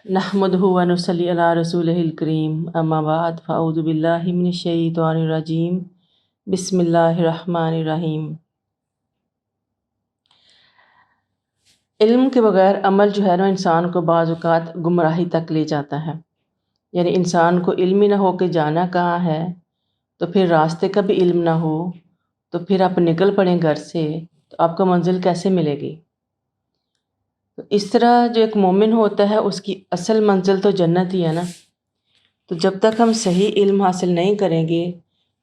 نحمدہ و نصلی علی رسولہ الکریم اما بعد فاعوذ باللہ من الشیطان الرجیم بسم اللہ الرحمن الرحیم۔ علم کے بغیر عمل جو ہے نا انسان کو بعض اوقات گمراہی تک لے جاتا ہے، یعنی انسان کو علم ہی نہ ہو کہ جانا کہاں ہے، تو پھر راستے کا بھی علم نہ ہو تو پھر آپ نکل پڑیں گھر سے تو آپ کو منزل کیسے ملے گی؟ تو اس طرح جو ایک مومن ہوتا ہے اس کی اصل منزل تو جنت ہی ہے نا۔ تو جب تک ہم صحیح علم حاصل نہیں کریں گے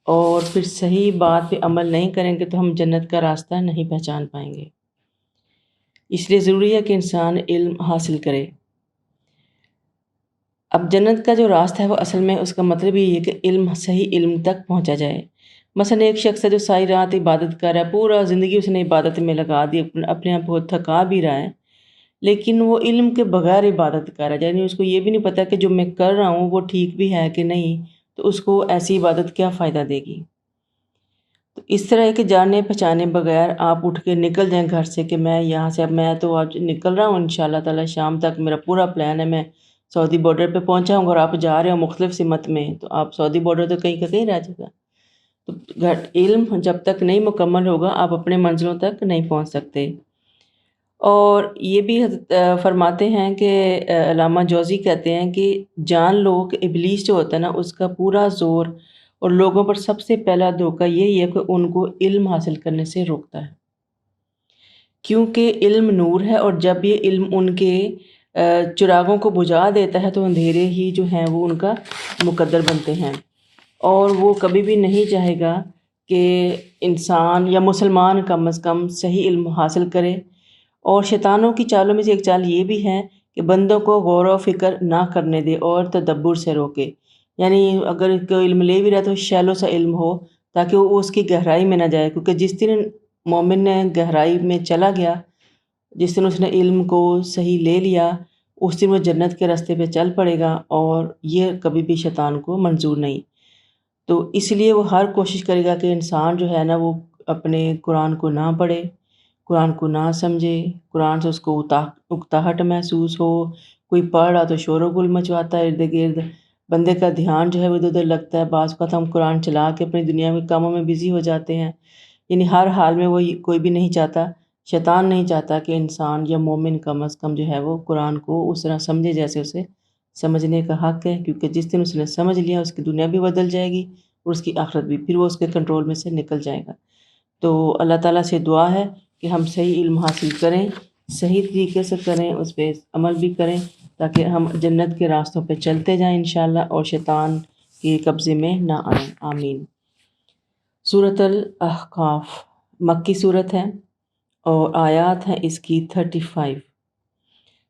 اور پھر صحیح بات پہ عمل نہیں کریں گے تو ہم جنت کا راستہ نہیں پہچان پائیں گے۔ اس لیے ضروری ہے کہ انسان علم حاصل کرے۔ اب جنت کا جو راستہ ہے وہ اصل میں اس کا مطلب یہ ہے کہ صحیح علم تک پہنچا جائے۔ مثلا ایک شخص ہے جو ساری رات عبادت کر رہا ہے، پورا زندگی اس نے عبادت میں لگا دی، اپنے آپ کو تھکا بھی رہا ہے، لیکن وہ علم کے بغیر عبادت کر رہا ہے، یعنی اس کو یہ بھی نہیں پتہ کہ جو میں کر رہا ہوں وہ ٹھیک بھی ہے کہ نہیں، تو اس کو ایسی عبادت کیا فائدہ دے گی؟ تو اس طرح ہے کہ جانے پہچانے بغیر آپ اٹھ کے نکل جائیں گھر سے کہ میں یہاں سے میں تو آج نکل رہا ہوں انشاءاللہ تعالی، شام تک میرا پورا پلان ہے، میں سعودی بارڈر پہ پہنچا ہوں، اور آپ جا رہے ہو مختلف سمت میں، تو آپ سعودی بارڈر تو کہیں کا کہیں رہ جائے گا۔ تو علم جب تک نہیں مکمل ہوگا آپ اپنے منزلوں تک نہیں پہنچ سکتے۔ اور یہ بھی فرماتے ہیں کہ علامہ جوزی کہتے ہیں کہ جان لو کہ ابلیس جو ہوتا ہے نا اس کا پورا زور اور لوگوں پر سب سے پہلا دھوکہ یہی ہے کہ ان کو علم حاصل کرنے سے روکتا ہے، کیونکہ علم نور ہے، اور جب یہ علم ان کے چراغوں کو بجھا دیتا ہے تو اندھیرے ہی جو ہیں وہ ان کا مقدر بنتے ہیں، اور وہ کبھی بھی نہیں چاہے گا کہ انسان یا مسلمان کم از کم صحیح علم حاصل کرے۔ اور شیطانوں کی چالوں میں سے ایک چال یہ بھی ہے کہ بندوں کو غور و فکر نہ کرنے دے اور تدبر سے روکے، یعنی اگر کوئی علم لے بھی رہا تو شیلو سا علم ہو تاکہ وہ اس کی گہرائی میں نہ جائے، کیونکہ جس دن مومن نے گہرائی میں چلا گیا، جس دن اس نے علم کو صحیح لے لیا، اس دن وہ جنت کے راستے پہ چل پڑے گا، اور یہ کبھی بھی شیطان کو منظور نہیں۔ تو اس لیے وہ ہر کوشش کرے گا کہ انسان جو ہے نا وہ اپنے قرآن کو نہ پڑھے، قرآن کو نہ سمجھے، قرآن سے اس کو اکتاہٹ محسوس ہو، کوئی پڑھ رہا تو شور و گل مچواتا ہے ارد گرد، بندے کا دھیان جو ہے وہ ادھر ادھر لگتا ہے، بعض اوقات ہم قرآن چلا کے اپنی دنیا میں کاموں میں بزی ہو جاتے ہیں، یعنی ہر حال میں وہ کوئی بھی نہیں چاہتا، شیطان نہیں چاہتا کہ انسان یا مومن کم از کم جو ہے وہ قرآن کو اس طرح سمجھے جیسے اسے سمجھنے کا حق ہے، کیونکہ جس دن اس نے سمجھ لیا اس کی دنیا بھی بدل جائے گی اور اس کی آخرت بھی، پھر وہ اس کے کنٹرول میں سے نکل جائے گا۔ تو اللہ تعالیٰ سے دعا ہے کہ ہم صحیح علم حاصل کریں، صحیح طریقے سے کریں، اس پہ عمل بھی کریں تاکہ ہم جنت کے راستوں پہ چلتے جائیں انشاءاللہ اور شیطان کے قبضے میں نہ آئیں، آمین۔ سورۃ الاحقاف مکی صورت ہے اور آیات ہیں اس کی 35۔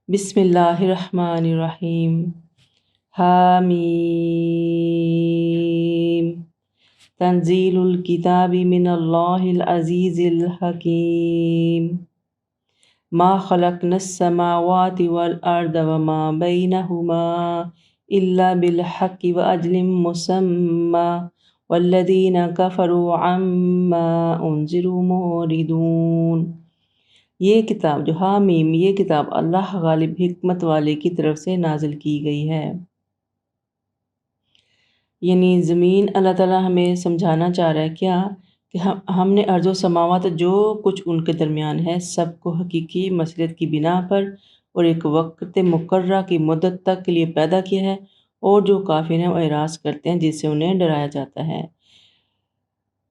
بسم اللہ الرحمن الرحیم، حامیم، تنزیل الکتاب من اللہ العزیز الحکیم، ما خلقنا السماوات والارض وما بینہما الا بالحق واجل مسمى والذین کفروا عما انذروا معرضون۔ یہ کتاب جو حامیم، یہ کتاب اللہ غالب حکمت والے کی طرف سے نازل کی گئی ہے۔ یعنی زمین اللہ تعالیٰ ہمیں سمجھانا چاہ رہا ہے کیا کہ ہم نے ارض و سماوات جو کچھ ان کے درمیان ہے سب کو حقیقی مصلحت کی بنا پر اور ایک وقت مقررہ کی مدت تک کے لیے پیدا کیا ہے، اور جو کافر ہیں وہ اعراض کرتے ہیں جس سے انہیں ڈرایا جاتا ہے۔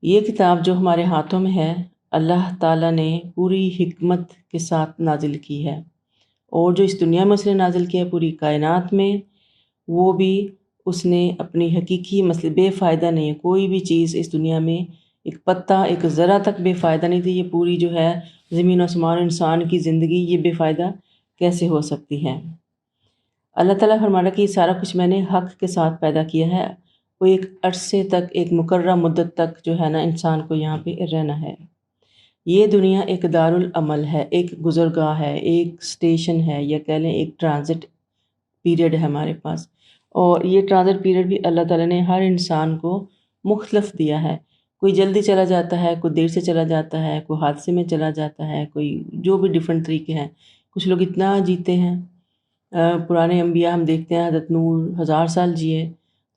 یہ کتاب جو ہمارے ہاتھوں میں ہے اللہ تعالیٰ نے پوری حکمت کے ساتھ نازل کی ہے، اور جو اس دنیا میں اس نے نازل کیا ہے پوری کائنات میں، وہ بھی اس نے اپنی حقیقی مطلب بے فائدہ نہیں ہے، کوئی بھی چیز اس دنیا میں ایک پتا ایک ذرہ تک بے فائدہ نہیں تھی، یہ پوری جو ہے زمین و آسمان انسان کی زندگی یہ بے فائدہ کیسے ہو سکتی ہے؟ اللہ تعالیٰ فرمانا کہ یہ سارا کچھ میں نے حق کے ساتھ پیدا کیا ہے، وہ ایک عرصے تک ایک مقررہ مدت تک جو ہے نا انسان کو یہاں پہ رہنا ہے۔ یہ دنیا ایک دارالعمل ہے، ایک گزرگاہ ہے، ایک سٹیشن ہے، یا کہہ لیں ایک ٹرانزٹ پیریڈ ہے ہمارے پاس، اور یہ ٹرانزٹ پیریڈ بھی اللہ تعالیٰ نے ہر انسان کو مختلف دیا ہے، کوئی جلدی چلا جاتا ہے، کوئی دیر سے چلا جاتا ہے، کوئی حادثے میں چلا جاتا ہے، کوئی جو بھی ڈیفرنٹ طریقے ہیں، کچھ لوگ اتنا جیتے ہیں پرانے انبیاء ہم دیکھتے ہیں حضرت نوح 1000 سال جیے،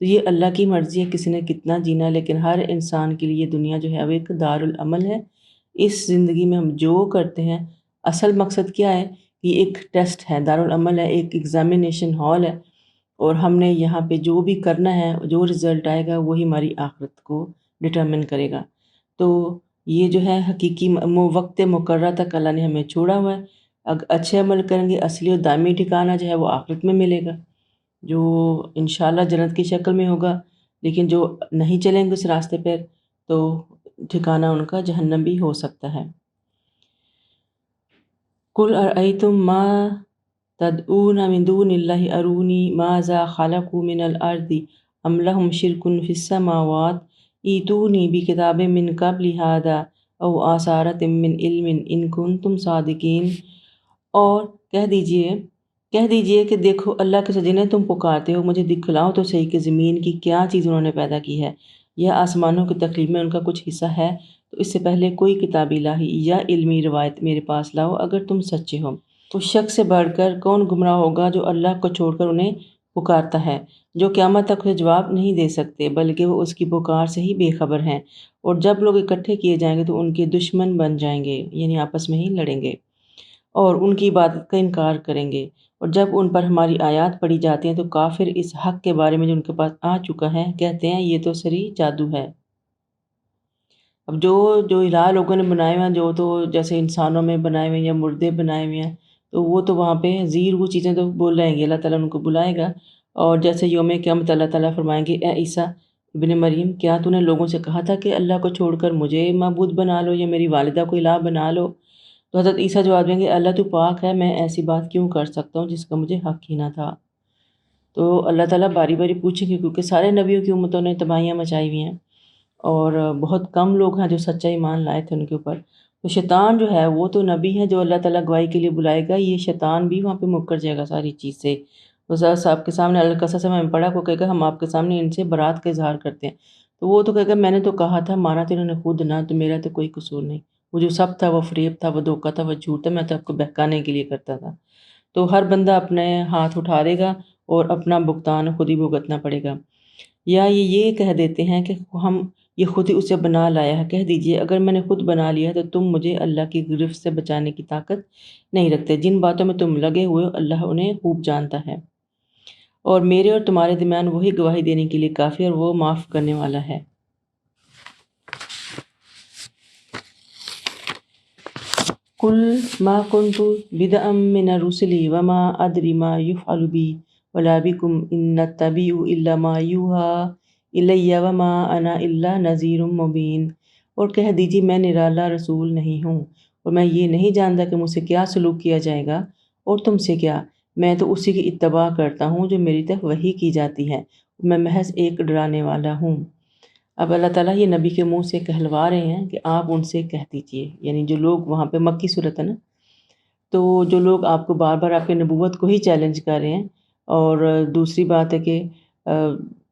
تو یہ اللہ کی مرضی ہے کسی نے کتنا جینا، لیکن ہر انسان کے لیے دنیا جو ہے وہ ایک دارالعمل ہے۔ اس زندگی میں ہم جو کرتے ہیں اصل مقصد کیا ہے؟ یہ ایک ٹیسٹ ہے، دارالعمل ہے، ایک ایگزامینیشن ہال ہے، اور ہم نے یہاں پہ جو بھی کرنا ہے، جو رزلٹ آئے گا وہی ہماری آخرت کو ڈٹرمن کرے گا۔ تو یہ جو ہے حقیقی وقت مقررہ تک اللہ نے ہمیں چھوڑا ہوا ہے۔ اچھے عمل کریں گے، اصلی اور دائمی ٹھکانہ جو ہے وہ آخرت میں ملے گا، جو انشاءاللہ جنت کی شکل میں ہوگا، لیکن جو نہیں چلیں گے اس راستے پر تو ٹھکانہ ان کا جہنم بھی ہو سکتا ہے۔ قُلْ أَرَأَيْتُمْ مَا تَدْعُونَ مِن دُونِ اللَّهِ أَرُونِي مَاذَا خَلَقُوا مِنَ الْأَرْضِ أَمْ لَهُمْ شِرْكٌ فِي السَّمَاوَاتِ ائْتُونِي بِكِتَابٍ مِّن قَبْلِ هَٰذَا أَوْ آثَارَةٍ مِّنْ عِلْمٍ إِن كُنتُمْ صَادِقِينَ۔ اور کہہ دیجئے کہ دیکھو اللہ کے جنہیں تم پکارتے ہو، مجھے دکھلاؤ تو صحیح کہ زمین کی کیا چیز انہوں نے پیدا کی ہے، یا آسمانوں کی تخلیق میں ان کا کچھ حصہ ہے، تو اس سے پہلے کوئی کتاب الہی یا علمی روایت میرے پاس لاؤ اگر تم سچے ہو۔ اس شخص سے بڑھ کر کون گمراہ ہوگا جو اللہ کو چھوڑ کر انہیں پکارتا ہے، جو قیامت تک اسے جواب نہیں دے سکتے بلکہ وہ اس کی پکار سے ہی بے خبر ہیں، اور جب لوگ اکٹھے کیے جائیں گے تو ان کے دشمن بن جائیں گے، یعنی آپس میں ہی لڑیں گے اور ان کی عبادت کا انکار کریں گے، اور جب ان پر ہماری آیات پڑھی جاتی ہیں تو کافر اس حق کے بارے میں جو ان کے پاس آ چکا ہے کہتے ہیں یہ تو سری جادو ہے۔ اب جو الہ لوگوں نے بنائے ہوئے ہیں، جو تو جیسے انسانوں میں بنائے ہوئے ہیں یا مردے بنائے ہوئے ہیں، تو وہ تو وہاں پہ زیر وہ چیزیں تو بول رہیں گے، اللہ تعالیٰ ان کو بلائے گا، اور جیسے یوم قیامت اللہ تعالیٰ فرمائیں گے اے عیسیٰ ابن مریم، کیا تو نے لوگوں سے کہا تھا کہ اللہ کو چھوڑ کر مجھے معبود بنا لو یا میری والدہ کو الہ بنا لو؟ تو حضرت عیسیٰ جواب دیں گے اللہ تو پاک ہے، میں ایسی بات کیوں کر سکتا ہوں جس کا مجھے حق ہی نہ تھا۔ تو اللہ تعالیٰ باری باری پوچھیں گے، کیونکہ سارے نبیوں کی امتوں نے تباہیاں مچائی ہوئی ہیں، اور بہت کم لوگ ہیں جو سچا ایمان لائے تھے ان کے اوپر۔ تو شیطان جو ہے وہ تو نبی ہے جو اللہ تعالیٰ گواہی کے لیے بلائے گا، یہ شیطان بھی وہاں پہ مکر جائے گا ساری چیز سے۔ تو آپ کے سامنے القصص میں پڑھا کو کہے گا ہم آپ کے سامنے ان سے برات کا اظہار کرتے ہیں، تو وہ تو کہے گا میں نے تو کہا تھا، مانا تو انہوں نے خود نہ، تو میرا تو کوئی قصور نہیں، وہ جو سب تھا وہ فریب تھا، وہ دھوکہ تھا، وہ جھوٹ تھا، میں تو آپ کو بہکانے کے لیے کرتا تھا۔ تو ہر بندہ اپنے ہاتھ اٹھا دے گا اور اپنا بھگتان خود ہی بھگتنا پڑے گا۔ یا یہ کہہ دیتے ہیں کہ ہم یہ خود ہی اسے بنا لایا ہے، کہہ دیجئے اگر میں نے خود بنا لیا تو تم مجھے اللہ کی گرفت سے بچانے کی طاقت نہیں رکھتے، جن باتوں میں تم لگے ہوئے ہو اللہ انہیں خوب جانتا ہے، اور میرے اور تمہارے درمیان وہی گواہی دینے کے لیے کافی اور وہ معاف کرنے والا ہے۔ قُلْ مَا كُنْتُ بِدْعًا مِّنَ الرُّسُلِ وَمَا أَدْرِي مَا يُفْعَلُ بِي وَلَا بِكُمْ إِنْ أَتَّبِعُ إِلَّا مَا يُوحَىٰ إِلَيَّ وَمَا أَنَا إِلَّا نَذِيرٌ مُّبِينٌ۔ اور کہہ دیجیے میں نرالا رسول نہیں ہوں، اور میں یہ نہیں جانتا کہ مجھ سے کیا سلوک کیا جائے گا اور تم سے کیا، میں تو اسی کی اتباع کرتا ہوں جو میری طرف وحی کی جاتی ہے، میں محض ایک ڈرانے والا ہوں۔ اب اللہ تعالیٰ یہ نبی کے منہ سے کہلوا رہے ہیں کہ آپ ان سے کہہ دیجئے، یعنی جو لوگ وہاں پہ مکی صورت ہے نا، تو جو لوگ آپ کو بار بار آپ کے نبوت کو ہی چیلنج کر رہے ہیں، اور دوسری بات ہے کہ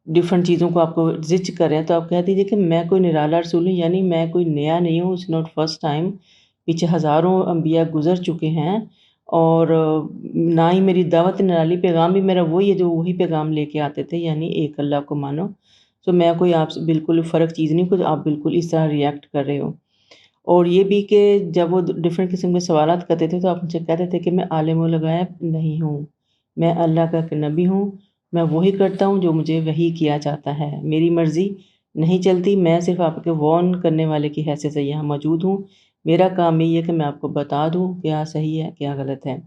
ڈیفرنٹ چیزوں کو آپ کو زج کر رہے ہیں، تو آپ کہہ دیجئے کہ میں کوئی نرالا رسول ہوں، یعنی میں کوئی نیا نہیں ہوں، اٹس ناٹ فرسٹ ٹائم، پیچھے ہزاروں انبیاء گزر چکے ہیں، اور نہ ہی میری دعوت نرالی، پیغام بھی میرا وہی ہے جو وہی پیغام لے کے آتے تھے، یعنی ایک اللہ کو مانو۔ تو میں کوئی آپ سے بالکل فرق چیز نہیں، کچھ آپ بالکل اس طرح ریئیکٹ کر رہے ہو۔ اور یہ بھی کہ جب وہ ڈفرینٹ قسم کے سوالات کرتے تھے تو آپ مجھے کہتے تھے کہ میں عالم الغیب نہیں ہوں، میں اللہ کا ایک نبی ہوں، میں وہی کرتا ہوں جو مجھے وحی کیا جاتا ہے، میری مرضی نہیں چلتی، میں صرف آپ کے وارن کرنے والے کی حیثیت سے یہاں موجود ہوں، میرا کام یہ ہے کہ میں آپ کو بتا دوں کیا صحیح ہے کیا غلط ہے۔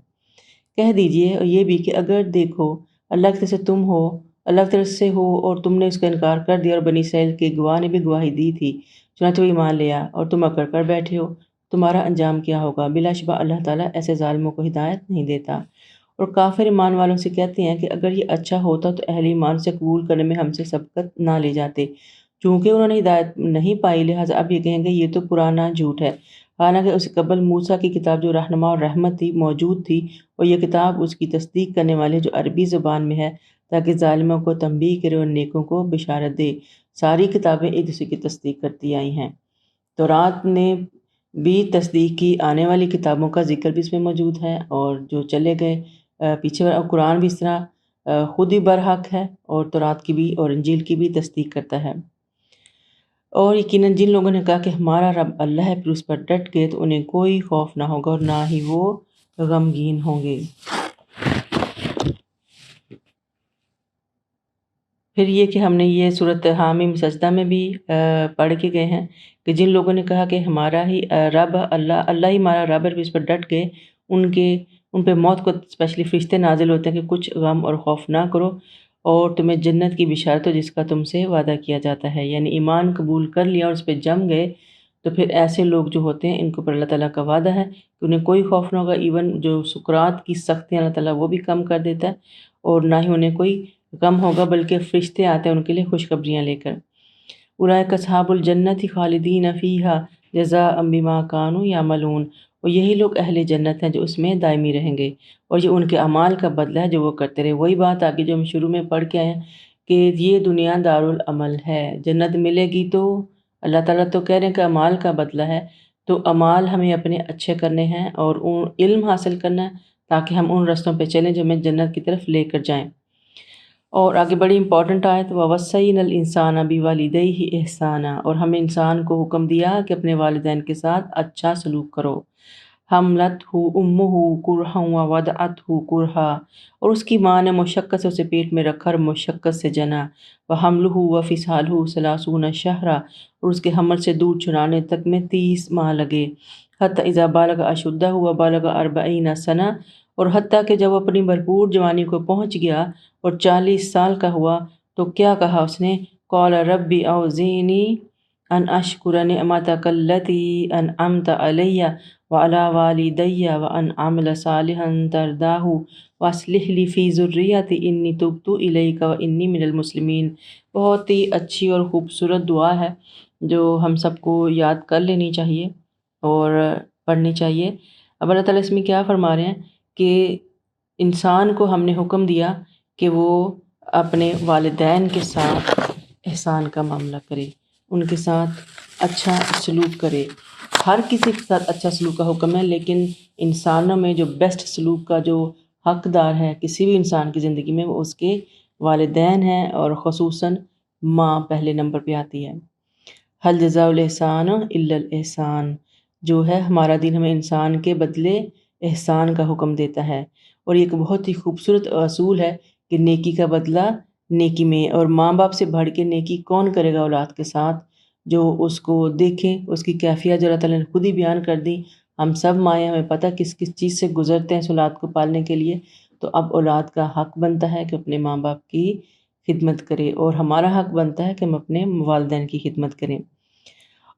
کہہ دیجئے اور یہ بھی کہ اگر دیکھو اللہ کی طرف سے تم ہو، اللہ کی طرف سے ہو اور تم نے اس کا انکار کر دیا، اور بنی اسرائیل کے گواہ نے بھی گواہی دی تھی، چنانچہ وہ ایمان لیا اور تم اکڑ کر بیٹھے ہو، تمہارا انجام کیا ہوگا؟ بلا شبہ اللہ تعالیٰ ایسے ظالموں کو ہدایت نہیں دیتا۔ اور کافر ایمان والوں سے کہتے ہیں کہ اگر یہ اچھا ہوتا تو اہل ایمان سے قبول کرنے میں ہم سے سبقت نہ لے جاتے، چونکہ انہوں نے ہدایت نہیں پائی لہٰذا اب یہ کہیں گے یہ تو پرانا جھوٹ ہے، حالانکہ اس قبل موسیٰ کی کتاب جو رہنما اور رحمت تھی موجود تھی، اور یہ کتاب اس کی تصدیق کرنے والے جو عربی زبان میں ہے تاکہ ظالموں کو تنبیہ کرے اور نیکوں کو بشارت دے۔ ساری کتابیں ایک دوسرے کی تصدیق کرتی آئی ہیں، تورات نے بھی تصدیق کی، آنے والی کتابوں کا ذکر بھی اس میں موجود ہے، اور جو چلے گئے پیچھے اور قرآن بھی اس طرح خود ہی برحق ہے، اور تورات کی بھی اور انجیل کی بھی تصدیق کرتا ہے۔ اور یقیناً جن لوگوں نے کہا کہ ہمارا رب اللہ ہے، پھر اس پر ڈٹ گئے تو انہیں کوئی خوف نہ ہوگا اور نہ ہی وہ غمگین ہوں گے۔ پھر یہ کہ ہم نے یہ صورت حامیم سجدہ میں بھی پڑھ کے گئے ہیں کہ جن لوگوں نے کہا کہ ہمارا ہی رب اللہ ہی ہمارا رب ہے، پھر اس پر ڈٹ گئے، ان پہ موت کو اسپیشلی فرشتے نازل ہوتے ہیں کہ کچھ غم اور خوف نہ کرو اور تمہیں جنت کی بشارت ہو جس کا تم سے وعدہ کیا جاتا ہے۔ یعنی ایمان قبول کر لیا اور اس پہ جم گئے تو پھر ایسے لوگ جو ہوتے ہیں ان کو پر اللہ تعالیٰ کا وعدہ ہے کہ انہیں کوئی خوف نہ ہوگا، ایون جو سکرات کی سختیاں اللہ تعالیٰ وہ بھی کم کر دیتا ہے، اور نہ ہی انہیں کوئی غم ہوگا، بلکہ فرشتے آتے ہیں ان کے لیے خوشخبریاں لے کر۔ اولئک اصحاب الجنت خالدین فیہا جزاء بما کانوا یعملون، اور یہی لوگ اہل جنت ہیں جو اس میں دائمی رہیں گے، اور یہ ان کے اعمال کا بدلہ ہے جو وہ کرتے رہے۔ وہی بات آگے جو ہم شروع میں پڑھ کے آئے ہیں کہ یہ دنیا دارالعمل ہے، جنت ملے گی تو اللہ تعالیٰ تو کہہ رہے ہیں کہ اعمال کا بدلہ ہے، تو اعمال ہمیں اپنے اچھے کرنے ہیں اور علم حاصل کرنا ہے تاکہ ہم ان رستوں پہ چلیں جو ہمیں جنت کی طرف لے کر جائیں۔ اور آگے بڑی امپورٹنٹ آیت وَوَصَّيْنَا الْإِنسَانَ بِوَالِدَيْهِ إِحْسَانًا، اور ہم انسان کو حکم دیا کہ اپنے والدین کے ساتھ اچھا سلوک کرو۔ حَمْلَتْهُ أُمُّهُ كُرْهًا وَوَضَعَتْهُ كُرْهًا، اور اس کی ماں نے مشقت سے اسے پیٹ میں رکھا اور مشقت سے جنا۔ وَحَمْلُهُ وَفِصَالُهُ 30 شهرًا، اور اس کے حمل سے دودھ چھڑانے تک میں 30 ماہ لگے۔ حَتَّى إِذَا بَلَغَ أَشُدَّهُ وَبَلَغَ 40 سَنَةً، اور حتیٰ کہ جب وہ اپنی بھرپور جوانی کو پہنچ گیا اور 40 سال کا ہوا تو کیا کہا اس نے؟ قال رب اوزعنی ان اشکر نعمتک التی انعمت علی وعلی والدی وان اعمل صالحا ترضاہ واصلح لی فی ذریتی انی تبت الیک وانی من المسلمین۔ بہت ہی اچھی اور خوبصورت دعا ہے جو ہم سب کو یاد کر لینی چاہیے اور پڑھنی چاہیے۔ اب اللہ تعالیٰ اس میں کیا فرما رہے ہیں کہ انسان کو ہم نے حکم دیا کہ وہ اپنے والدین کے ساتھ احسان کا معاملہ کرے، ان کے ساتھ اچھا سلوک کرے۔ ہر کسی کے ساتھ اچھا سلوک کا حکم ہے، لیکن انسانوں میں جو بیسٹ سلوک کا جو حقدار ہے کسی بھی انسان کی زندگی میں وہ اس کے والدین ہیں، اور خصوصاً ماں پہلے نمبر پہ آتی ہے۔ حل جزاء الاحسان الا الاحسان، جو ہے ہمارا دین ہمیں انسان کے بدلے احسان کا حکم دیتا ہے، اور یہ ایک بہت ہی خوبصورت اصول ہے کہ نیکی کا بدلہ نیکی میں، اور ماں باپ سے بڑھ کے نیکی کون کرے گا اولاد کے ساتھ جو اس کو دیکھے، اس کی کیفیت جو اللہ تعالیٰ نے خود ہی بیان کر دی۔ ہم سب مائیں ہمیں پتہ کس کس چیز سے گزرتے ہیں اس اولاد کو پالنے کے لیے، تو اب اولاد کا حق بنتا ہے کہ اپنے ماں باپ کی خدمت کرے، اور ہمارا حق بنتا ہے کہ ہم اپنے والدین کی خدمت کریں۔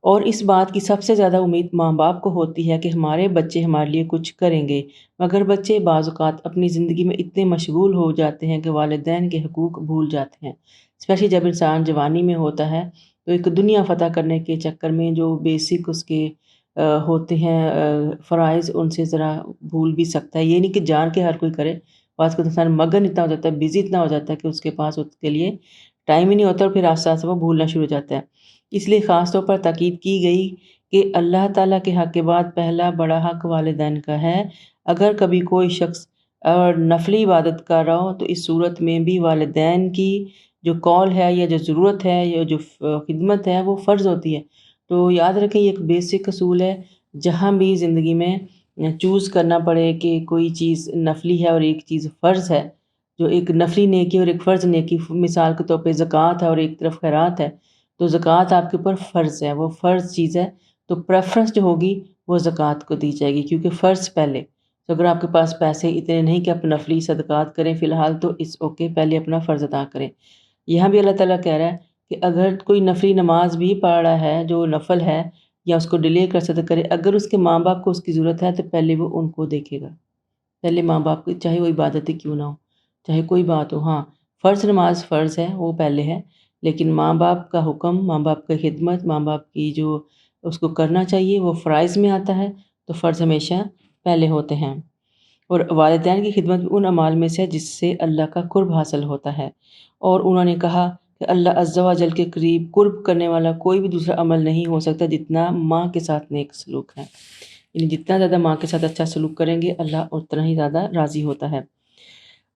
اور اس بات کی سب سے زیادہ امید ماں باپ کو ہوتی ہے کہ ہمارے بچے ہمارے لیے کچھ کریں گے، مگر بچے بعض اوقات اپنی زندگی میں اتنے مشغول ہو جاتے ہیں کہ والدین کے حقوق بھول جاتے ہیں، اسپیشلی جب انسان جوانی میں ہوتا ہے تو ایک دنیا فتح کرنے کے چکر میں جو بیسک اس کے ہوتے ہیں فرائض، ان سے ذرا بھول بھی سکتا ہے۔ یہ نہیں کہ جان کے ہر کوئی کرے، بعض کو انسان مگن اتنا ہو جاتا ہے، بزی اتنا ہو جاتا ہے کہ اس کے پاس اس کے لیے ٹائم ہی نہیں ہوتا، اور پھر آہستہ آہستہ وہ بھولنا شروع ہو جاتا ہے۔ اس لیے خاص طور پر تاکید کی گئی کہ اللہ تعالیٰ کے حق کے بعد پہلا بڑا حق والدین کا ہے۔ اگر کبھی کوئی شخص اور نفلی عبادت کر رہا ہو تو اس صورت میں بھی والدین کی جو کال ہے یا جو ضرورت ہے یا جو خدمت ہے وہ فرض ہوتی ہے۔ تو یاد رکھیں یہ ایک بیسک اصول ہے، جہاں بھی زندگی میں چوز کرنا پڑے کہ کوئی چیز نفلی ہے اور ایک چیز فرض ہے، جو ایک نفلی نیکی اور ایک فرض نیکی، مثال کے طور پہ زکوٰۃ ہے اور ایک طرف خیرات ہے، تو زکوٰۃ آپ کے اوپر فرض ہے، وہ فرض چیز ہے، تو پریفرنس جو ہوگی وہ زکوٰۃ کو دی جائے گی کیونکہ فرض پہلے۔ تو اگر آپ کے پاس پیسے اتنے نہیں کہ آپ نفلی صدقات کریں فی الحال، تو اس اوکے، پہلے اپنا فرض ادا کریں۔ یہاں بھی اللہ تعالیٰ کہہ رہا ہے کہ اگر کوئی نفلی نماز بھی پڑھ رہا ہے جو نفل ہے یا اس کو ڈیلے کر سکتا کرے، اگر اس کے ماں باپ کو اس کی ضرورت ہے تو پہلے وہ ان کو دیکھے گا، پہلے ماں باپ کی، چاہے وہ عبادت ہی کیوں نہ ہو، چاہے کوئی بات ہو۔ ہاں فرض نماز فرض ہے، وہ پہلے ہے، لیکن ماں باپ کا حکم، ماں باپ کی خدمت، ماں باپ کی جو اس کو کرنا چاہیے وہ فرائض میں آتا ہے، تو فرض ہمیشہ پہلے ہوتے ہیں۔ اور والدین کی خدمت ان اعمال میں سے جس سے اللہ کا قرب حاصل ہوتا ہے، اور انہوں نے کہا کہ اللہ عز و جل کے قریب قرب کرنے والا کوئی بھی دوسرا عمل نہیں ہو سکتا جتنا ماں کے ساتھ نیک سلوک ہے، یعنی جتنا زیادہ ماں کے ساتھ اچھا سلوک کریں گے اللہ اتنا ہی زیادہ راضی ہوتا ہے۔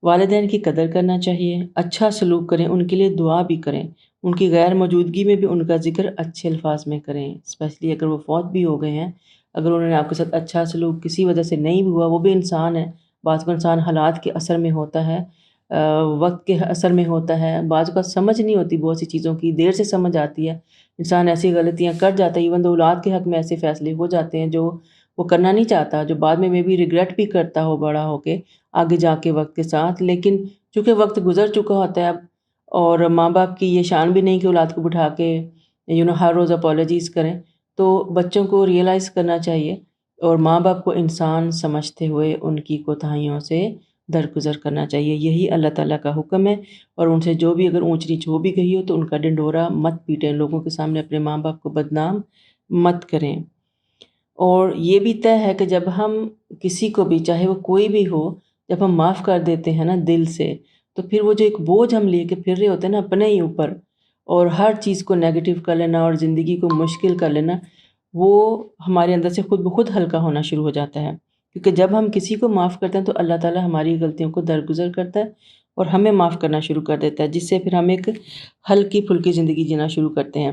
والدین کی قدر کرنا چاہیے، اچھا سلوک کریں، ان کے لیے دعا بھی کریں، ان کی غیر موجودگی میں بھی ان کا ذکر اچھے الفاظ میں کریں، اسپیشلی اگر وہ فوت بھی ہو گئے ہیں، اگر انہوں نے آپ کے ساتھ اچھا سلوک کسی وجہ سے نہیں ہوا، وہ بھی انسان ہے، بعض کو انسان حالات کے اثر میں ہوتا ہے، وقت کے اثر میں ہوتا ہے، بعض کا سمجھ نہیں ہوتی بہت سی چیزوں کی، دیر سے سمجھ آتی ہے، انسان ایسی غلطیاں کر جاتا ہے، ایون تو اولاد کے حق میں ایسے فیصلے ہو جاتے ہیں جو وہ کرنا نہیں چاہتا، جو بعد میں بھی ریگریٹ بھی کرتا ہو بڑا ہو کے آگے جا کے وقت کے ساتھ، لیکن چونکہ وقت گزر چکا ہوتا ہے اب، اور ماں باپ کی یہ شان بھی نہیں کہ اولاد کو بٹھا کے ہر روز اپالوجیز کریں، تو بچوں کو ریئلائز کرنا چاہیے اور ماں باپ کو انسان سمجھتے ہوئے ان کی کوتاہیوں سے درگزر کرنا چاہیے، یہی اللہ تعالیٰ کا حکم ہے، اور ان سے جو بھی اگر اونچ نیچ ہو بھی گئی ہو تو ان کا ڈنڈورا مت پیٹیں، لوگوں کے سامنے اپنے ماں باپ کو بدنام مت کریں۔ اور یہ بھی طے ہے کہ جب ہم کسی کو بھی، چاہے وہ کوئی بھی ہو، جب ہم معاف کر دیتے ہیں نا دل سے، تو پھر وہ جو ایک بوجھ ہم لے کے پھر رہے ہوتے ہیں نا اپنے ہی اوپر، اور ہر چیز کو نیگیٹو کر لینا اور زندگی کو مشکل کر لینا، وہ ہمارے اندر سے خود بخود ہلکا ہونا شروع ہو جاتا ہے، کیونکہ جب ہم کسی کو معاف کرتے ہیں تو اللہ تعالیٰ ہماری غلطیوں کو درگزر کرتا ہے اور ہمیں معاف کرنا شروع کر دیتا ہے، جس سے پھر ہم ایک ہلکی پھلکی زندگی جینا شروع کرتے ہیں۔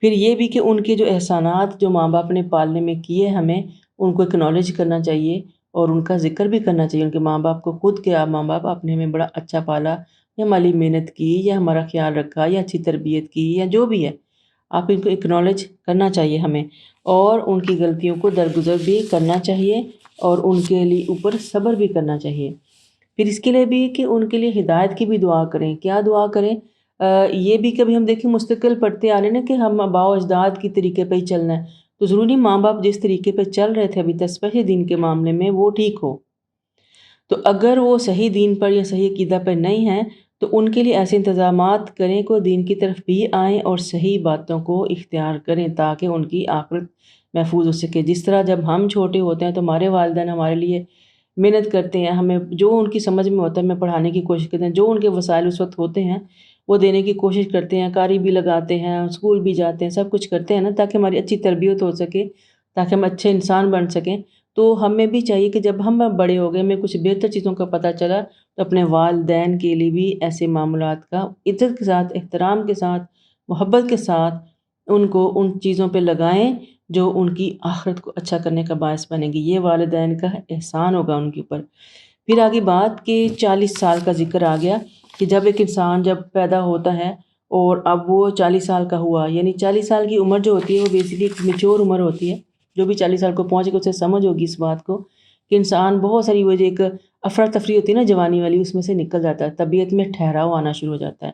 پھر یہ بھی کہ ان کے جو احسانات جو ماں باپ نے پالنے میں کیے، ہمیں ان کو اکنالج کرنا چاہیے اور ان کا ذکر بھی کرنا چاہیے، ان کے ماں باپ کو خود کہ آپ ماں باپ آپ نے ہمیں بڑا اچھا پالا، یا ہماری محنت کی، یا ہمارا خیال رکھا، یا اچھی تربیت کی، یا جو بھی ہے، آپ ان کو اکنالج کرنا چاہیے ہمیں، اور ان کی غلطیوں کو درگزر بھی کرنا چاہیے اور ان کے لیے اوپر صبر بھی کرنا چاہیے۔ پھر اس کے لیے بھی کہ ان کے لیے ہدایت کی بھی دعا کریں۔ کیا دعا کریں؟ یہ بھی کبھی ہم دیکھیں مستقل پڑھتے آ رہے ہیں نا کہ ہم آباء و اجداد کی طریقے پہ ہی چلنا ہے، تو ضروری ماں باپ جس طریقے پہ چل رہے تھے ابھی تک اسپیشلی دین کے معاملے میں وہ ٹھیک ہو، تو اگر وہ صحیح دین پر یا صحیح عقیدہ پر نہیں ہیں تو ان کے لیے ایسے انتظامات کریں کہ وہ دین کی طرف بھی آئیں اور صحیح باتوں کو اختیار کریں تاکہ ان کی آخرت محفوظ ہو سکے۔ جس طرح جب ہم چھوٹے ہوتے ہیں تو ہمارے والدین ہمارے لیے محنت کرتے ہیں، ہمیں جو ان کی سمجھ میں ہوتا ہے ہمیں پڑھانے کی کوشش کرتے ہیں، جو ان کے وسائل اس وقت ہوتے ہیں وہ دینے کی کوشش کرتے ہیں، قاری بھی لگاتے ہیں، اسکول بھی جاتے ہیں، سب کچھ کرتے ہیں نا تاکہ ہماری اچھی تربیت ہو سکے، تاکہ ہم اچھے انسان بن سکیں۔ تو ہمیں بھی چاہیے کہ جب ہم بڑے ہو گئے، ہمیں کچھ بہتر چیزوں کا پتہ چلا، تو اپنے والدین کے لیے بھی ایسے معاملات کا عزت کے ساتھ، احترام کے ساتھ، محبت کے ساتھ ان کو ان چیزوں پہ لگائیں جو ان کی آخرت کو اچھا کرنے کا باعث بنے گی۔ یہ والدین کا احسان ہوگا ان کے اوپر۔ پھر آگے بات کہ 40 سال کا ذکر آ گیا کہ جب ایک انسان جب پیدا ہوتا ہے اور اب وہ 40 سال کا ہوا، یعنی 40 سال کی عمر جو ہوتی ہے وہ بیسیکلی ایک میچور عمر ہوتی ہے، جو بھی 40 سال کو پہنچے گا اسے سمجھ ہوگی اس بات کو کہ انسان بہت ساری وہ جو ایک افراتفری ہوتی ہے نا جوانی والی، اس میں سے نکل جاتا ہے، طبیعت میں ٹھہراؤ آنا شروع ہو جاتا ہے۔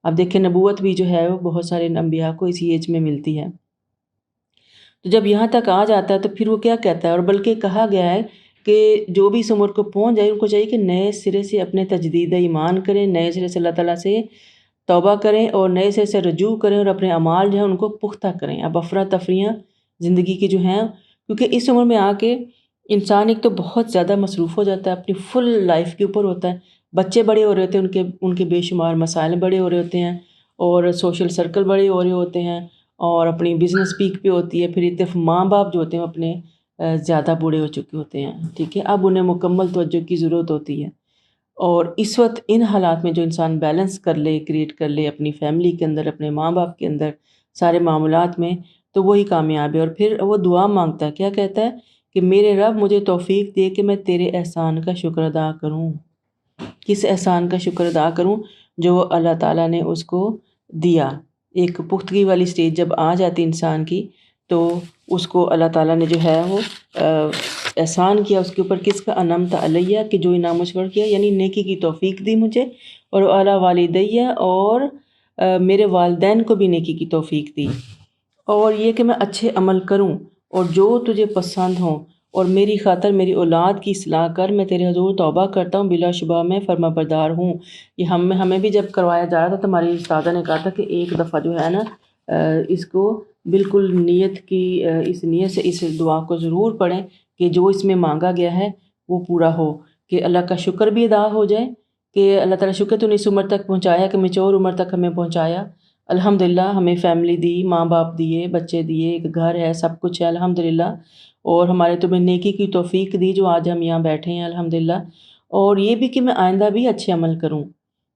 اب دیکھیں نبوت بھی جو ہے وہ بہت سارے انبیاء کو اسی ایج میں ملتی ہے، تو جب یہاں تک آ جاتا ہے تو پھر وہ کیا کہتا ہے، اور بلکہ کہا گیا ہے کہ جو بھی اس عمر کو پہنچ جائے ان کو چاہیے کہ نئے سرے سے اپنے تجدید ایمان کریں، نئے سرے سے اللہ تعالیٰ سے توبہ کریں اور نئے سرے سے رجوع کریں اور اپنے اعمال جو ہیں ان کو پختہ کریں۔ اب افراتفریاں زندگی کی جو ہیں، کیونکہ اس عمر میں آ کے انسان ایک تو بہت زیادہ مصروف ہو جاتا ہے، اپنی فل لائف کے اوپر ہوتا ہے، بچے بڑے ہو رہے ہوتے ہیں، ان کے بے شمار مسائل بڑے ہو رہے ہوتے ہیں، اور سوشل سرکل بڑے ہو رہے ہوتے ہیں، اور اپنی بزنس پیک پہ ہوتی ہے، پھر ایک طرف ماں باپ جو ہوتے ہیں اپنے زیادہ بوڑھے ہو چکے ہوتے ہیں، ٹھیک ہے، اب انہیں مکمل توجہ کی ضرورت ہوتی ہے۔ اور اس وقت ان حالات میں جو انسان بیلنس کر لے، کریٹ کر لے اپنی فیملی کے اندر، اپنے ماں باپ کے اندر، سارے معاملات میں، تو وہی کامیاب ہے۔ اور پھر وہ دعا مانگتا ہے، کیا کہتا ہے کہ میرے رب مجھے توفیق دے کہ میں تیرے احسان کا شکر ادا کروں۔ کس احسان کا شکر ادا کروں؟ جو اللہ تعالیٰ نے اس کو دیا۔ ایک پختگی والی سٹیج جب آ جاتی انسان کی تو اس کو اللہ تعالیٰ نے جو ہے وہ احسان کیا اس کے اوپر، کس کا؟ انعمت علیہ، کہ جو انعام مجھ پر کیا، یعنی نیکی کی توفیق دی مجھے، اور اعلیٰ والدیہ، اور میرے والدین کو بھی نیکی کی توفیق دی، اور یہ کہ میں اچھے عمل کروں اور جو تجھے پسند ہوں، اور میری خاطر میری اولاد کی اصلاح کر، میں تیرے حضور توبہ کرتا ہوں، بلا شبہ میں فرما بردار ہوں۔ یہ ہمیں بھی جب کروایا جا رہا تھا تو ہماری استاذہ نے کہا تھا کہ ایک دفعہ جو ہے نا اس کو بالکل نیت کی، اس نیت سے اس دعا کو ضرور پڑھیں کہ جو اس میں مانگا گیا ہے وہ پورا ہو، کہ اللہ کا شکر بھی ادا ہو جائے کہ اللہ تعالیٰ شکر تو اس عمر تک پہنچایا، کہ میچور عمر تک ہمیں پہنچایا، الحمدللہ ہمیں فیملی دی، ماں باپ دیے، بچے دیے، ایک گھر ہے، سب کچھ ہے الحمدللہ، اور ہمارے تمہیں نیکی کی توفیق دی جو آج ہم یہاں بیٹھے ہیں الحمدللہ، اور یہ بھی کہ میں آئندہ بھی اچھے عمل کروں،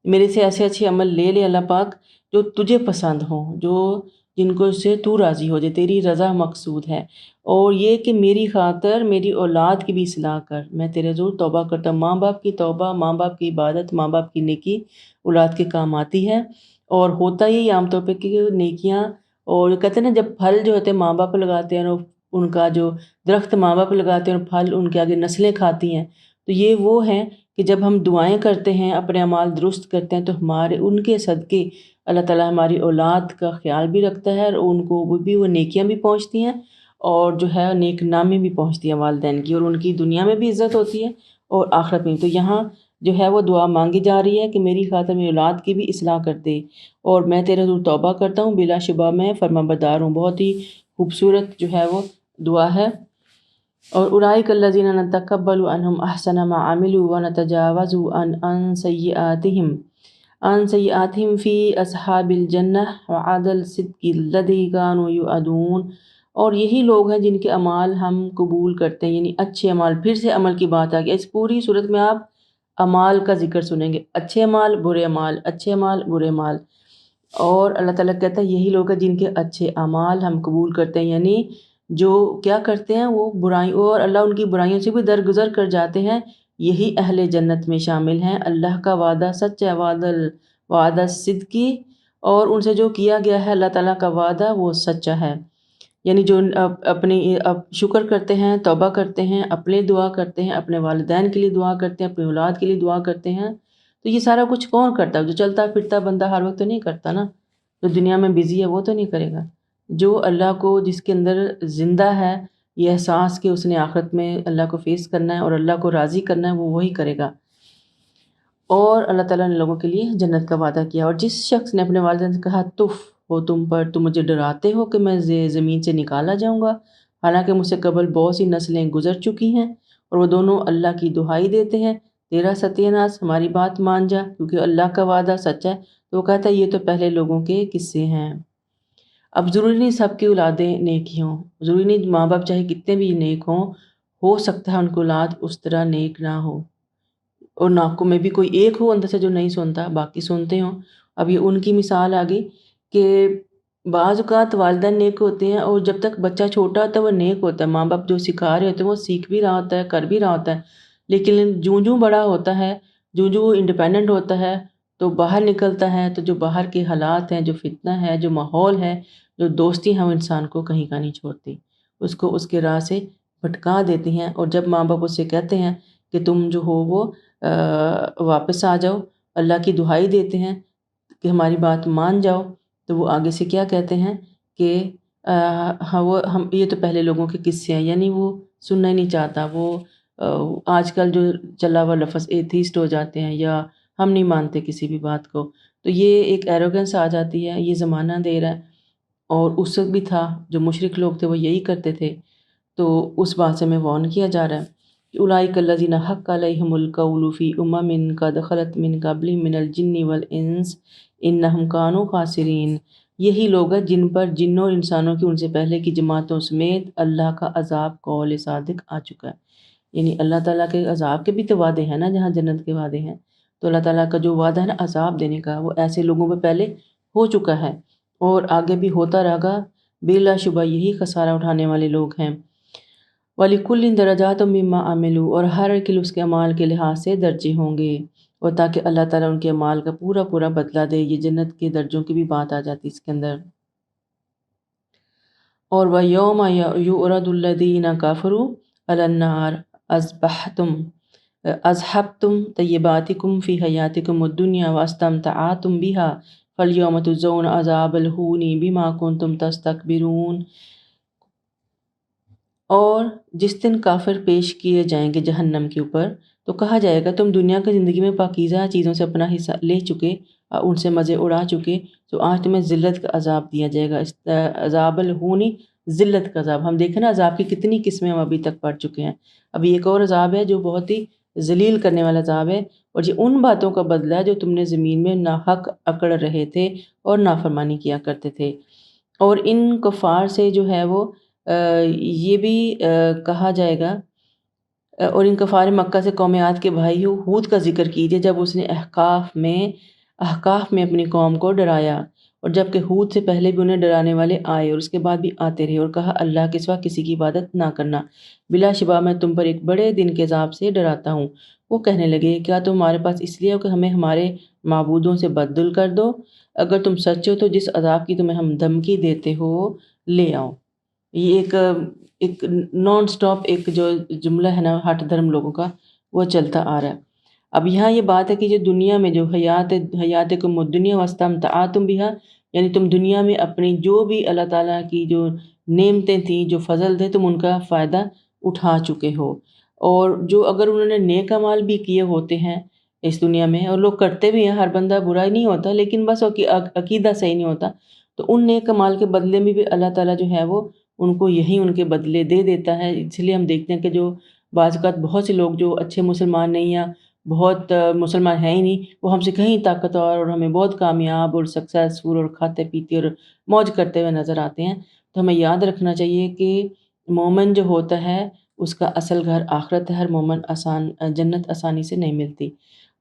میرے سے ایسے اچھے عمل لے لے اللہ پاک جو تجھے پسند ہوں، جو جن کو سے تو راضی ہو جائے، تیری رضا مقصود ہے۔ اور یہ کہ میری خاطر میری اولاد کی بھی اصلاح کر، میں تیرے حضور توبہ کرتا ہوں۔ ماں باپ کی توبہ، ماں باپ کی عبادت، ماں باپ کی نیکی اولاد کے کام آتی ہے۔ اور ہوتا ہی عام طور پہ کہ نیکیاں، اور کہتے ہیں نا جب پھل جو ہوتے ہیں ماں باپ لگاتے ہیں، اور ان کا جو درخت ماں باپ لگاتے ہیں اور پھل ان کے آگے نسلیں کھاتی ہیں، تو یہ وہ ہیں کہ جب ہم دعائیں کرتے ہیں، اپنے اعمال درست کرتے ہیں، تو ہمارے ان کے صدقے اللہ تعالیٰ ہماری اولاد کا خیال بھی رکھتا ہے، اور ان کو وہ نیکیاں بھی پہنچتی ہیں، اور جو ہے نیک نامی بھی پہنچتی ہے والدین کی، اور ان کی دنیا میں بھی عزت ہوتی ہے اور آخرت میں بھی۔ تو یہاں جو ہے وہ دعا مانگی جا رہی ہے کہ میری خاطر میری اولاد کی بھی اصلاح کر دے، اور میں تیرے حضور توبہ کرتا ہوں، بلا شبہ میں فرما بردار ہوں۔ بہت ہی خوبصورت جو ہے وہ دعا ہے۔ اور اولئک الذین نتقبل عنہم احسن ما عملوا ونتجاوز عن سیئاتہم فی اصحاب الجنہ وعد الصدق الذی کانوا یوعدون۔ اور یہی لوگ ہیں جن کے اعمال ہم قبول کرتے ہیں، یعنی اچھے اعمال۔ پھر سے عمل کی بات آ گئی، اس پوری صورت میں آپ اعمال کا ذکر سنیں گے، اچھے اعمال، برے اعمال، اچھے اعمال، برے اعمال۔ اور اللہ تعالیٰ کہتا ہے یہی لوگ ہیں جن کے اچھے اعمال ہم قبول کرتے ہیں، یعنی جو کیا کرتے ہیں وہ برائیوں، اور اللہ ان کی برائیوں سے بھی درگزر کر جاتے ہیں، یہی اہل جنت میں شامل ہیں۔ اللہ کا وعدہ سچ ہے، وعدہ صدقی، اور ان سے جو کیا گیا ہے اللہ تعالیٰ کا وعدہ وہ سچا ہے۔ یعنی جو اپنی شکر کرتے ہیں، توبہ کرتے ہیں، اپنے دعا کرتے ہیں، اپنے والدین کے لیے دعا کرتے ہیں، اپنی اولاد کے لیے دعا کرتے ہیں، تو یہ سارا کچھ کون کرتا ہے؟ جو چلتا پھرتا بندہ ہر وقت تو نہیں کرتا نا، جو دنیا میں بزی ہے وہ تو نہیں کرے گا۔ جو اللہ کو، جس کے اندر زندہ ہے یہ احساس کہ اس نے آخرت میں اللہ کو فیس کرنا ہے اور اللہ کو راضی کرنا ہے، وہ وہی کرے گا۔ اور اللہ تعالیٰ نے لوگوں کے لیے جنت کا وعدہ کیا۔ اور جس شخص نے اپنے والدین سے کہا تف ہو تم پر، تم مجھے ڈراتے ہو کہ میں زمین سے نکالا جاؤں گا، حالانکہ مجھ سے قبل بہت سی نسلیں گزر چکی ہیں، اور وہ دونوں اللہ کی دہائی دیتے ہیں تیرا ستیہ ناس، ہماری بات مان جا کیونکہ اللہ کا وعدہ سچ ہے۔ تو وہ کہتا ہے یہ تو پہلے لوگوں کے قصے ہیں۔ اب ضروری نہیں سب کی اولادیں نیک ہی ہوں، ضروری نہیں ماں باپ چاہے کتنے بھی نیک ہوں، ہو سکتا ہے ان کی اولاد اس طرح نیک نہ ہو، اور ناکوں میں بھی کوئی ایک ہو اندر سے جو نہیں سنتا، باقی سنتے ہوں۔ اب یہ ان کی مثال آ گئی کہ بعض اوقات والدین نیک ہوتے ہیں، اور جب تک بچہ چھوٹا ہوتا ہے وہ نیک ہوتا ہے، ماں باپ جو سکھا رہے ہوتے ہیں وہ سیکھ بھی رہا ہوتا ہے، کر بھی رہا ہوتا ہے، لیکن جوں بڑا ہوتا ہے، جوں وہ انڈیپینڈنٹ ہوتا ہے، تو باہر نکلتا ہے، تو جو باہر کے حالات ہیں، جو فتنہ ہے، جو ماحول ہے، جو دوستی ہیں، وہ انسان کو کہیں کا نہیں چھوڑتی، اس کو اس کے راہ سے بھٹکا دیتی ہیں۔ اور جب ماں باپ اس سے کہتے ہیں کہ تم جو ہو وہ واپس آ جاؤ، اللہ کی دہائی دیتے ہیں کہ ہماری بات مان جاؤ، تو وہ آگے سے کیا کہتے ہیں کہ ہم یہ تو پہلے لوگوں کے قصے ہیں، یعنی وہ سننا ہی نہیں چاہتا۔ وہ آج کل جو چلا ہوا لفظ ایتھیسٹ ہو جاتے ہیں، یا ہم نہیں مانتے کسی بھی بات کو، تو یہ ایک ایروگنس آ جاتی ہے، یہ زمانہ دے رہا ہے۔ اور اس وقت بھی تھا، جو مشرک لوگ تھے وہ یہی کرتے تھے، تو اس بات سے میں وارن کیا جا رہا ہے کہ اولئک الذین حق علیہم القول فی امم قد خلت من قبلہم من الجن والانس انہم کانوا خاسرین۔ یہی لوگ ہیں جن پر جنوں اور انسانوں کی ان سے پہلے کی جماعتوں سمیت اللہ کا عذاب قول صادق آ چکا ہے۔ یعنی اللہ تعالیٰ کے عذاب کے بھی تو وعدے ہیں نا، جہاں جنت کے وعدے ہیں، تو اللہ تعالیٰ کا جو وعدہ ہے نا عذاب دینے کا، وہ ایسے لوگوں پہ پہلے ہو چکا ہے اور آگے بھی ہوتا رہے گا۔ بلا شبہ یہی خسارہ اٹھانے والے لوگ ہیں۔ وَلِكُلٍّ دَرَجَاتٌ مِّمَّا عَمِلُوا، اور ہر ایک اس کے اعمال کے لحاظ سے درجے ہوں گے، اور تاکہ اللہ تعالیٰ ان کے اعمال کا پورا پورا بدلہ دے۔ یہ جنت کے درجوں کی بھی بات آ جاتی اس کے اندر۔ اور وَيَوْمَ يُعْرَضُ الَّذِينَ كَفَرُوا عَلَى النَّارِ أَذْهَبْتُمْ طَيِّبَاتِكُمْ فِي حَيَاتِكُمُ الدُّنْيَا وَاسْتَمْتَعْتُمْ بِهَا فَالْيَوْمَ تُجْزَوْنَ عَذَابَ الْهُونِ بِمَا كُنتُمْ تَسْتَكْبِرُونَ۔ اور جس دن کافر پیش کیے جائیں گے جہنم کے اوپر، تو کہا جائے گا تم دنیا کی زندگی میں پاکیزہ چیزوں سے اپنا حصہ لے چکے، ان سے مزے اڑا چکے، تو آج تمہیں ذلت کا عذاب دیا جائے گا۔ عذاب الہونی، ذلت کا عذاب۔ ہم دیکھیں نا عذاب کی کتنی قسمیں ہم ابھی تک پڑھ چکے ہیں۔ ابھی ایک اور عذاب ہے جو بہت ہی ذلیل کرنے والا عذاب ہے، اور یہ ان باتوں کا بدلہ ہے جو تم نے زمین میں ناحق اکڑ رہے تھے اور نافرمانی کیا کرتے تھے۔ اور ان کفار سے جو ہے وہ یہ بھی کہا جائے گا اور ان کفار مکہ سے قوم عاد کے بھائی ہود کا ذکر کیجیے جب اس نے احقاف میں اپنی قوم کو ڈرایا، اور جب کہ ہود سے پہلے بھی انہیں ڈرانے والے آئے اور اس کے بعد بھی آتے رہے، اور کہا اللہ کے سوا کسی کی عبادت نہ کرنا، بلا شبہ میں تم پر ایک بڑے دن کے عذاب سے ڈراتا ہوں۔ وہ کہنے لگے کیا تمہارے پاس اس لیے ہو کہ ہمیں ہمارے معبودوں سے بدل کر دو؟ اگر تم سچے ہو تو جس عذاب کی تمہیں ہم دھمکی دیتے ہو لے آؤ۔ یہ ایک نان سٹاپ ایک جو جملہ ہے نا ہٹ دھرم لوگوں کا، وہ چلتا آ رہا ہے۔ اب یہاں یہ بات ہے کہ جو دنیا میں جو حیاتکم الدنیا واستمتعتم بہا، یعنی تم دنیا میں اپنی جو بھی اللہ تعالیٰ کی جو نعمتیں تھیں، جو فضل تھے، تم ان کا فائدہ اٹھا چکے ہو، اور جو اگر انہوں نے نیک اعمال بھی کیے ہوتے ہیں اس دنیا میں، اور لوگ کرتے بھی ہیں، ہر بندہ برا ہی نہیں ہوتا، لیکن بس عقیدہ صحیح نہیں ہوتا، تو ان نیک اعمال کے بدلے میں بھی اللہ تعالیٰ جو ہے وہ ان کو یہی ان کے بدلے دے دیتا ہے۔ اس لیے ہم دیکھتے ہیں کہ جو بعض اوقات بہت سے لوگ جو اچھے مسلمان نہیں یا بہت مسلمان ہیں ہی نہیں، وہ ہم سے کہیں طاقتور اور ہمیں بہت کامیاب اور سکسیسفل اور کھاتے پیتے اور موج کرتے ہوئے نظر آتے ہیں۔ تو ہمیں یاد رکھنا چاہیے کہ مومن جو ہوتا ہے اس کا اصل گھر آخرت ہے۔ ہر مومن جنت آسانی سے نہیں ملتی،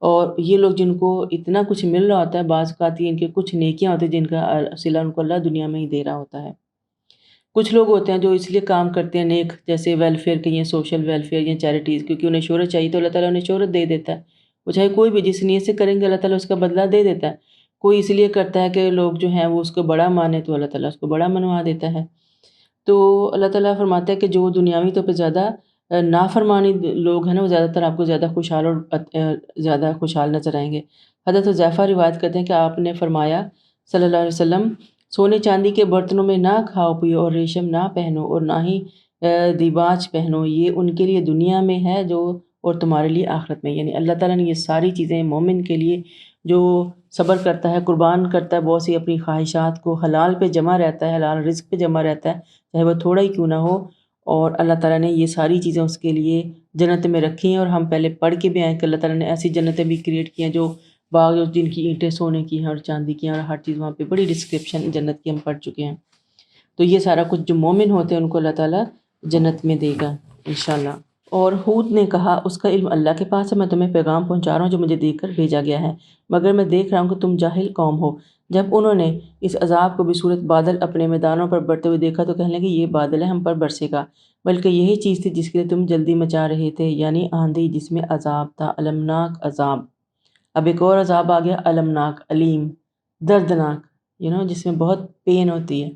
اور یہ لوگ جن کو اتنا کچھ مل رہا ہوتا ہے، بعض اوقات ان کے کچھ نیکیاں ہوتی ہیں جن کا صلہ ان کو اللہ دنیا میں ہی دے رہا ہوتا ہے۔ کچھ لوگ ہوتے ہیں جو اس لیے کام کرتے ہیں نیک، جیسے ویلفیئر کے یا سوشل ویلفیئر یا چیریٹیز، کیونکہ انہیں شہرت چاہیے تو اللہ تعالیٰ انہیں شہرت دے دیتا ہے۔ وہ چاہے کوئی بھی جس نیت سے کریں گے اللہ تعالیٰ اس کا بدلہ دے دیتا ہے۔ کوئی اس لیے کرتا ہے کہ لوگ جو ہیں وہ اس کو بڑا مانے تو اللہ تعالیٰ اس کو بڑا منوا دیتا ہے۔ تو اللہ تعالیٰ فرماتا ہے کہ جو دنیاوی طور پہ زیادہ نافرمانی لوگ ہیں نا، وہ زیادہ تر آپ کو زیادہ خوشحال اور زیادہ خوشحال نظر آئیں گے۔ حضرت حذیفہ روایت کرتے ہیں کہ آپ نے فرمایا صلی اللہ علیہ وسلم، سونے چاندی کے برتنوں میں نہ کھاؤ پیو اور ریشم نہ پہنو اور نہ ہی دیباج پہنو، یہ ان کے لیے دنیا میں ہے جو اور تمہارے لیے آخرت میں۔ یعنی اللہ تعالیٰ نے یہ ساری چیزیں مومن کے لیے، جو صبر کرتا ہے، قربان کرتا ہے بہت سی اپنی خواہشات کو، حلال پہ جمع رہتا ہے، حلال رزق پہ جمع رہتا ہے، چاہے وہ تھوڑا ہی کیوں نہ ہو، اور اللہ تعالیٰ نے یہ ساری چیزیں اس کے لیے جنت میں رکھی ہیں۔ اور ہم پہلے پڑھ کے بھی آئے کہ اللہ تعالیٰ نے ایسی جنتیں بھی کریٹ کی ہیں جو باغ جن کی اینٹیں سونے کی ہیں اور چاندی کی ہیں، اور ہر چیز وہاں پہ بڑی ڈسکرپشن جنت کی ہم پڑھ چکے ہیں۔ تو یہ سارا کچھ جو مومن ہوتے ہیں ان کو اللہ تعالیٰ جنت میں دے گا انشاءاللہ۔ اور ہود نے کہا اس کا علم اللہ کے پاس ہے، میں تمہیں پیغام پہنچا رہا ہوں جو مجھے دے کر بھیجا گیا ہے، مگر میں دیکھ رہا ہوں کہ تم جاہل قوم ہو۔ جب انہوں نے اس عذاب کو بصورت بادل اپنے میدانوں پر بڑھتے ہوئے دیکھا تو کہنے لگے یہ بادل ہے، ہم پر برسے گا، بلکہ یہی چیز تھی جس کے لیے تم جلدی مچا رہے تھے، یعنی آندھی جس میں عذاب تھا، المناک عذاب۔ اب ایک اور عذاب آ گیا، المناک، علیم، دردناک، جس میں بہت پین ہوتی ہے۔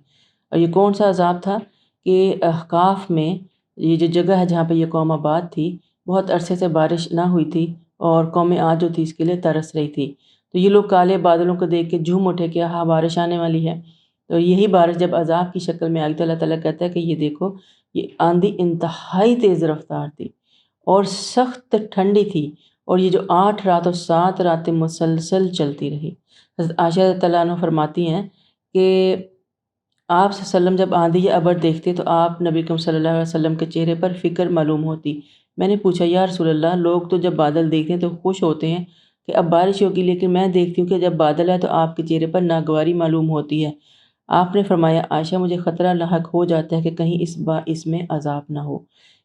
اور یہ کون سا عذاب تھا کہ احقاف میں، یہ جو جگہ ہے جہاں پہ یہ قوم آباد تھی، بہت عرصے سے بارش نہ ہوئی تھی، اور قوم عاد جو تھی اس کے لیے ترس رہی تھی۔ تو یہ لوگ کالے بادلوں کو دیکھ کے جھوم اٹھے کہ ہاں بارش آنے والی ہے۔ تو یہی بارش جب عذاب کی شکل میں آئی تو اللہ تعالیٰ کہتا ہے کہ یہ دیکھو، یہ آندھی انتہائی تیز رفتار تھی اور سخت ٹھنڈی تھی، اور یہ جو 8 رات اور 7 راتیں مسلسل چلتی رہی۔ حضرت عائشہ رضی اللہ عنہا فرماتی ہیں کہ آپ صلی اللہ علیہ وسلم جب آندھی یا ابر دیکھتے تو آپ نبی کریم صلی اللہ علیہ وسلم کے چہرے پر فکر معلوم ہوتی۔ میں نے پوچھا یا رسول اللہ، لوگ تو جب بادل دیکھتے ہیں تو خوش ہوتے ہیں کہ اب بارش ہوگی، لیکن میں دیکھتی ہوں کہ جب بادل ہے تو آپ کے چہرے پر ناگواری معلوم ہوتی ہے۔ آپ نے فرمایا عائشہ، مجھے خطرہ لاحق ہو جاتا ہے کہ کہیں اس میں عذاب نہ ہو۔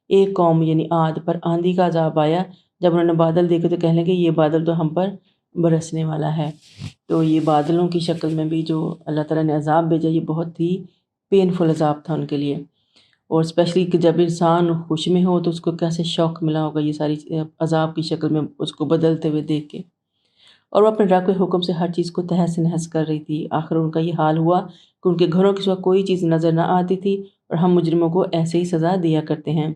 ایک قوم یعنی عاد پر آندھی کا عذاب آیا، جب انہوں نے بادل دیکھے تو کہنے لگے یہ بادل تو ہم پر برسنے والا ہے۔ تو یہ بادلوں کی شکل میں بھی جو اللہ تعالیٰ نے عذاب بھیجا، یہ بہت ہی پینفل عذاب تھا ان کے لیے، اور اسپیشلی کہ جب انسان خوش میں ہو تو اس کو کیسے شوق ملا ہوگا یہ ساری عذاب کی شکل میں اس کو بدلتے ہوئے دیکھ کے۔ اور وہ اپنے رب کے حکم سے ہر چیز کو تہس نہس کر رہی تھی۔ آخر ان کا یہ حال ہوا کہ ان کے گھروں کے سوا کوئی چیز نظر نہ آتی تھی، اور ہم مجرموں کو ایسے ہی سزا دیا کرتے ہیں۔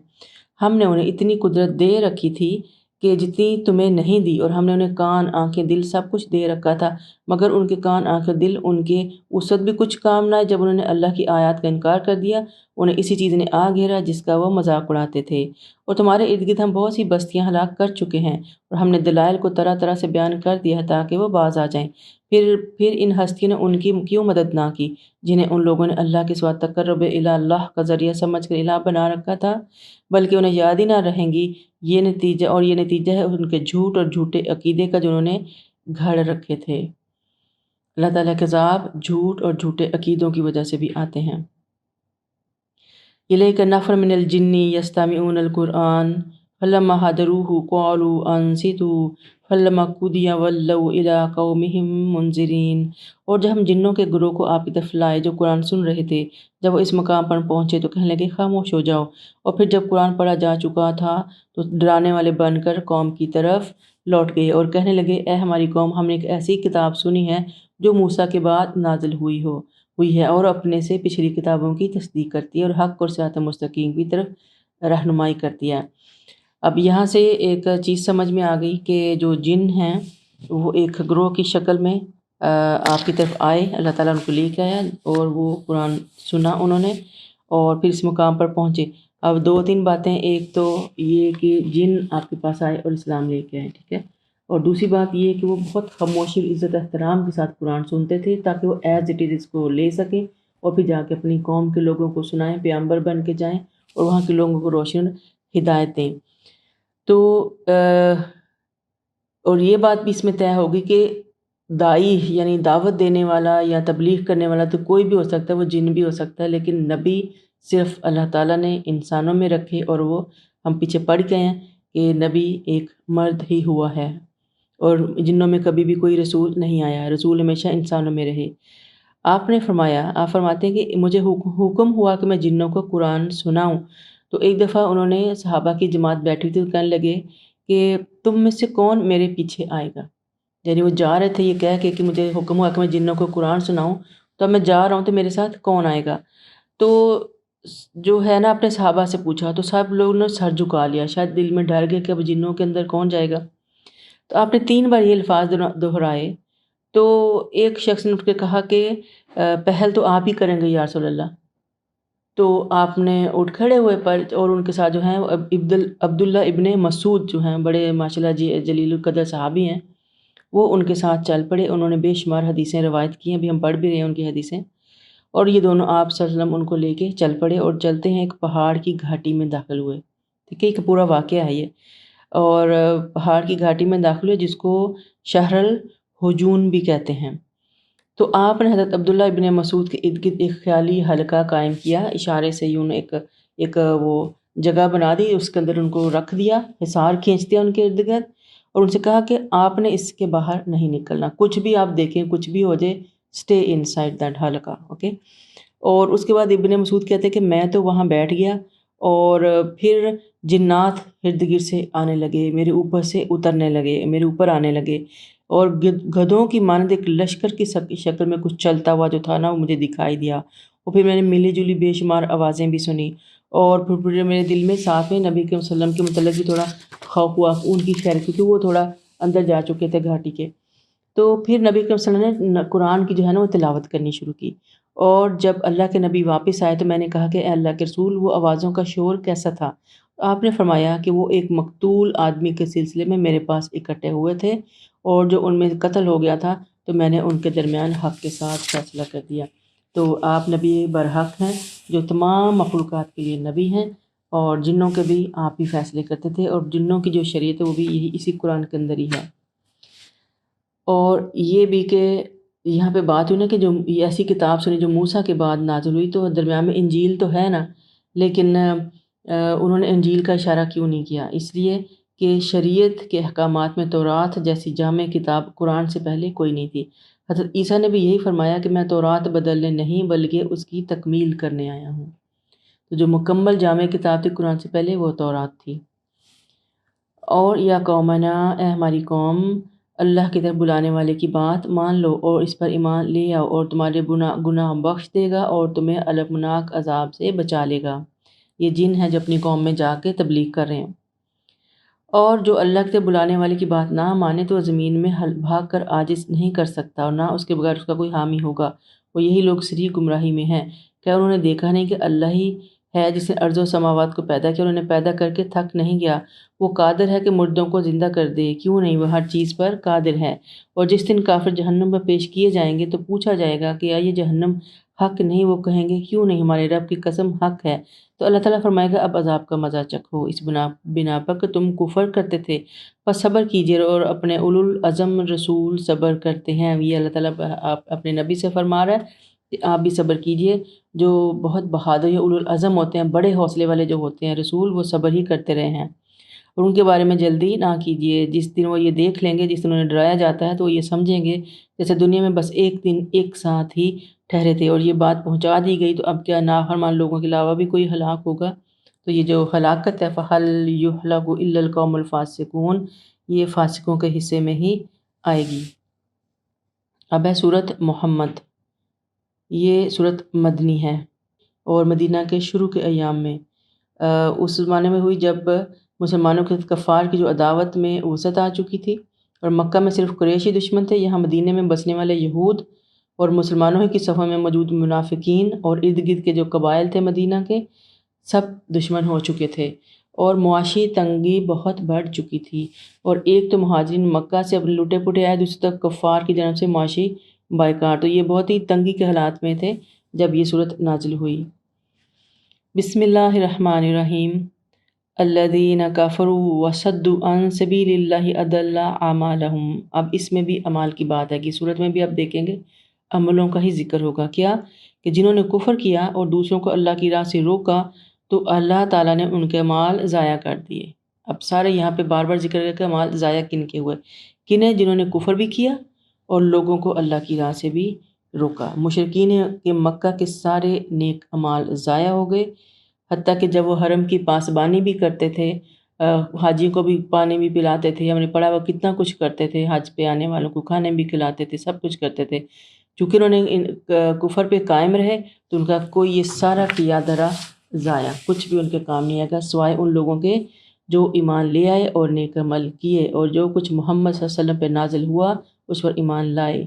ہم نے انہیں اتنی قدرت دے رکھی تھی کہ جتنی تمہیں نہیں دی، اور ہم نے انہیں کان، آنکھیں، دل سب کچھ دے رکھا تھا، مگر ان کے کان، آنکھیں، دل ان کے اس وقت بھی کچھ کام نہ آئے جب انہوں نے اللہ کی آیات کا انکار کر دیا۔ انہیں اسی چیز نے آ گھیرا جس کا وہ مذاق اڑاتے تھے، اور تمہارے ارد گرد ہم بہت سی بستیاں ہلاک کر چکے ہیں، اور ہم نے دلائل کو طرح طرح سے بیان کر دیا ہے تاکہ وہ باز آ جائیں۔ پھر ان ہستیوں نے ان کی کیوں مدد نہ کی جنہیں ان لوگوں نے اللہ کے سوا تقرب الی اللہ کا ذریعہ سمجھ کر الہ بنا رکھا تھا، بلکہ انہیں یاد ہی نہ رہیں گی۔ یہ نتیجہ ہے ان کے جھوٹ اور جھوٹے عقیدے کا جو انہوں نے گھڑ رکھے تھے۔ اللہ تعالیٰ کے عذاب جھوٹ اور جھوٹے عقیدوں کی وجہ سے بھی آتے ہیں۔ الیک نفر من الجن یستمعون القرآن فلما حضروه قالوا انصتوا فلما قضي ولوا الى قومهم منذرین۔ اور جب ہم جنوں کے گروہ کو آپ کی طرف لائے جو قرآن سن رہے تھے، جب وہ اس مقام پر پہنچے تو کہنے لگے خاموش ہو جاؤ، اور پھر جب قرآن پڑھا جا چکا تھا تو ڈرانے والے بن کر قوم کی طرف لوٹ گئے اور کہنے لگے اے ہماری قوم، ہم نے ایک ایسی کتاب سنی ہے جو موسیٰ کے بعد نازل ہوئی ہے اور اپنے سے پچھلی کتابوں کی تصدیق کرتی ہے اور حق اور صراط مستقیم کی طرف رہنمائی کرتی ہے۔ اب یہاں سے ایک چیز سمجھ میں آ گئی کہ جو جن ہیں وہ ایک گروہ کی شکل میں آپ کی طرف آئے، اللہ تعالیٰ ان کو لے کے آیا اور وہ قرآن سنا انہوں نے اور پھر اس مقام پر پہنچے۔ اب دو تین باتیں، ایک تو یہ کہ جن آپ کے پاس آئے اور اسلام لے کے آئے، ٹھیک ہے، اور دوسری بات یہ کہ وہ بہت خاموشی اور عزت احترام کے ساتھ قرآن سنتے تھے تاکہ وہ ایز اٹ از اس کو لے سکیں اور پھر جا کے اپنی قوم کے لوگوں کو سنائیں، پیغمبر بن کے جائیں اور وہاں کے لوگوں کو روشن ہدایت دیں۔ تو اور یہ بات بھی اس میں طے ہوگی کہ داعی یعنی دعوت دینے والا یا تبلیغ کرنے والا تو کوئی بھی ہو سکتا ہے، وہ جن بھی ہو سکتا ہے، لیکن نبی صرف اللہ تعالیٰ نے انسانوں میں رکھے اور وہ ہم پیچھے پڑھ گئے ہیں کہ نبی ایک مرد ہی ہوا ہے اور جنوں میں کبھی بھی کوئی رسول نہیں آیا، رسول ہمیشہ انسانوں میں رہے۔ آپ نے فرمایا، آپ فرماتے ہیں کہ مجھے حکم ہوا کہ میں جنوں کو قرآن سناؤں۔ تو ایک دفعہ انہوں نے صحابہ کی جماعت بیٹھی تھی تو کہنے لگے کہ تم میں سے کون میرے پیچھے آئے گا، یعنی وہ جا رہے تھے یہ کہہ کے کہ مجھے حکم ہوا کہ میں جنوں کو قرآن سناؤں، تو اب میں جا رہا ہوں تو میرے ساتھ کون آئے گا۔ تو جو ہے نا اپنے صحابہ سے پوچھا تو سب لوگوں نے سر جھکا لیا، شاید دل میں ڈر گئے کہ اب جنوں کے اندر کون جائے گا۔ تو آپ نے 3 بار یہ الفاظ دہرائے تو ایک شخص نے اٹھ کے کہا کہ پہل تو آپ ہی کریں گے یا رسول اللہ۔ تو آپ نے اٹھ کھڑے ہوئے پر اور ان کے ساتھ جو ہیں عبداللہ ابن مسعود جو ہیں بڑے ماشاءاللہ جلیل القدر صحابی ہیں، وہ ان کے ساتھ چل پڑے۔ انہوں نے بے شمار حدیثیں روایت کی ہیں، ابھی ہم پڑھ بھی رہے ہیں ان کی حدیثیں، اور یہ دونوں آپ صلی اللہ علیہ وسلم ان کو لے کے چل پڑے اور چلتے ہیں ایک پہاڑ کی گھاٹی میں داخل ہوئے، ٹھیک ہے، ایک پورا واقعہ ہے یہ، اور پہاڑ کی گھاٹی میں داخل ہوئے جس کو شہر الحجون بھی کہتے ہیں۔ تو آپ نے حضرت عبداللہ ابن مسعود کے ارد گرد ایک خیالی حلقہ قائم کیا، اشارے سے یوں ایک وہ جگہ بنا دی، اس کے اندر ان کو رکھ دیا، حصار کھینچ دیا ان کے ارد گرد اور ان سے کہا کہ آپ نے اس کے باہر نہیں نکلنا، کچھ بھی آپ دیکھیں، کچھ بھی ہو جائے، اسٹے ان سائڈ دیٹ حلقہ، اوکے۔ اور اس کے بعد ابن مسعود کہتے ہیں کہ میں تو وہاں بیٹھ گیا اور پھر جنات ارد گرد سے آنے لگے، میرے اوپر سے اترنے لگے، میرے اوپر آنے لگے، اور گدھوں کی مانند ایک لشکر کی شکل میں کچھ چلتا ہوا جو تھا نا وہ مجھے دکھائی دیا، اور پھر میں نے ملی جلی بے شمار آوازیں بھی سنی، اور پھر میرے دل میں ساتھ میں نبی کے وسلم کے متعلق بھی تھوڑا خوف ہوا ان کی خیر، کیونکہ وہ تھوڑا اندر جا چکے تھے گھاٹی کے۔ تو پھر نبی کے وسلم نے قرآن کی جو ہے نا وہ تلاوت کرنی شروع کی، اور جب اللہ کے نبی واپس آئے تو میں نے کہا کہ اے اللہ کے رسول، وہ آوازوں کا شور کیسا تھا؟ آپ نے فرمایا کہ وہ ایک مقتول آدمی کے سلسلے میں میرے پاس اکٹھے ہوئے تھے، اور جو ان میں قتل ہو گیا تھا تو میں نے ان کے درمیان حق کے ساتھ فیصلہ کر دیا۔ تو آپ نبی برحق ہیں جو تمام مخلوقات کے لیے نبی ہیں، اور جنوں کے بھی آپ ہی فیصلے کرتے تھے، اور جنوں کی جو شریعت ہے وہ بھی یہی اسی قرآن کے اندر ہی ہے۔ اور یہ بھی کہ یہاں پہ بات ہوئی نا کہ جو ایسی کتاب سنی جو موسیٰ کے بعد نازل ہوئی، تو درمیان میں انجیل تو ہے نا، لیکن انہوں نے انجیل کا اشارہ کیوں نہیں کیا؟ اس لیے کہ شریعت کے احکامات میں تورات جیسی جامع کتاب قرآن سے پہلے کوئی نہیں تھی۔ حضرت عیسیٰ نے بھی یہی فرمایا کہ میں تورات بدلنے نہیں بلکہ اس کی تکمیل کرنے آیا ہوں۔ تو جو مکمل جامع کتاب تھی قرآن سے پہلے وہ تورات تھی۔ اور یا قومنا، اے ہماری قوم، اللہ کی طرف بلانے والے کی بات مان لو اور اس پر ایمان لے آؤ، اور تمہارے گناہ بخش دے گا اور تمہیں المناک عذاب سے بچا لے گا۔ یہ جن ہیں جو اپنی قوم میں جا کے تبلیغ کر رہے ہیں۔ اور جو اللہ کی طرف بلانے والے کی بات نہ مانے تو وہ زمین میں بھاگ کر عاجز نہیں کر سکتا، اور نہ اس کے بغیر اس کا کوئی حامی ہوگا۔ وہ یہی لوگ صریح گمراہی میں ہیں۔ کیا انہوں نے دیکھا نہیں کہ اللہ ہی ہے جس نے ارض و سماوات کو پیدا کیا، انہوں نے پیدا کر کے تھک نہیں گیا، وہ قادر ہے کہ مردوں کو زندہ کر دے، کیوں نہیں، وہ ہر چیز پر قادر ہے۔ اور جس دن کافر جہنم میں پیش کیے جائیں گے تو پوچھا جائے گا کہ یہ جہنم حق نہیں؟ وہ کہیں گے کیوں نہیں، ہمارے رب کی قسم حق ہے۔ تو اللہ تعالیٰ فرمائے گا اب عذاب کا مزہ چکھو اس بنا پر کہ تم کفر کرتے تھے، پس صبر کیجیے، اور اپنے اولو العزم رسول صبر کرتے ہیں۔ یہ اللہ تعالیٰ اپنے نبی سے فرما رہا ہے کہ آپ بھی صبر کیجیے، جو بہت بہادر یا اولو العزم ہوتے ہیں، بڑے حوصلے والے جو ہوتے ہیں رسول، وہ صبر ہی کرتے رہے ہیں۔ اور ان کے بارے میں جلدی نہ کیجیے، جس دن وہ یہ دیکھ لیں گے، جس دن انہیں ڈرایا جاتا ہے تو وہ یہ سمجھیں گے جیسے دنیا میں بس ایک دن ایک ساتھ ہی ٹھہرے تھے اور یہ بات پہنچا دی گئی، تو اب کیا نافرمان لوگوں کے علاوہ بھی کوئی ہلاک ہوگا؟ تو یہ جو ہلاکت ہے فَهَلْ يُهْلَكُ إِلَّا الْقَوْمُ الْفَاسِقُونَ، یہ فاسقوں کے حصے میں ہی آئے گی۔ اب ہے سورۃ محمد، یہ سورۃ مدنی ہے اور مدینہ کے شروع کے ایام میں اس زمانے میں ہوئی جب مسلمانوں کے کفار کی جو عداوت میں وسعت آ چکی تھی اور مکہ میں صرف قریشی دشمن تھے، یہاں مدینہ میں بسنے والے یہود اور مسلمانوں کی صفوں میں موجود منافقین اور ارد گرد کے جو قبائل تھے مدینہ کے، سب دشمن ہو چکے تھے اور معاشی تنگی بہت بڑھ چکی تھی، اور ایک تو مہاجرین مکہ سے اپنے لٹے پٹے آئے، دوسری طرف کفار کی جانب سے معاشی بائیکاٹ، تو یہ بہت ہی تنگی کے حالات میں تھے جب یہ صورت نازل ہوئی۔ بسم اللہ الرحمن الرحیم۔ الذین کفروا وصدوا عن سبیل اللہ اضل اعمالہم۔ اب اس میں بھی اعمال کی بات ہے کہ صورت میں بھی آپ دیکھیں گے عملوں کا ہی ذکر ہوگا، کیا کہ جنہوں نے کفر کیا اور دوسروں کو اللہ کی راہ سے روکا تو اللہ تعالیٰ نے ان کے اعمال ضائع کر دیے۔ اب سارے یہاں پہ بار بار ذکر ہے کہ اعمال ضائع کن کے ہوئے، کنہیں؟ جنہوں نے کفر بھی کیا اور لوگوں کو اللہ کی راہ سے بھی روکا۔ مشرکین کے مکہ کے سارے نیک اعمال ضائع ہو گئے، حتیٰ کہ جب وہ حرم کی پاسبانی بھی کرتے تھے، حاجی کو بھی پانی بھی پلاتے تھے، ہم نے پڑھا وہ کتنا کچھ کرتے تھے، حج پہ آنے والوں کو کھانے بھی کھلاتے تھے، سب کچھ کرتے تھے، چونکہ انہوں نے کفر پہ قائم رہے تو ان کا کوئی یہ سارا کیا دھرا ضائع، کچھ بھی ان کے کام نہیں آئے گا سوائے ان لوگوں کے جو ایمان لے آئے اور نیک عمل کیے اور جو کچھ محمد صلی اللہ علیہ وسلم پہ نازل ہوا اس پر ایمان لائے۔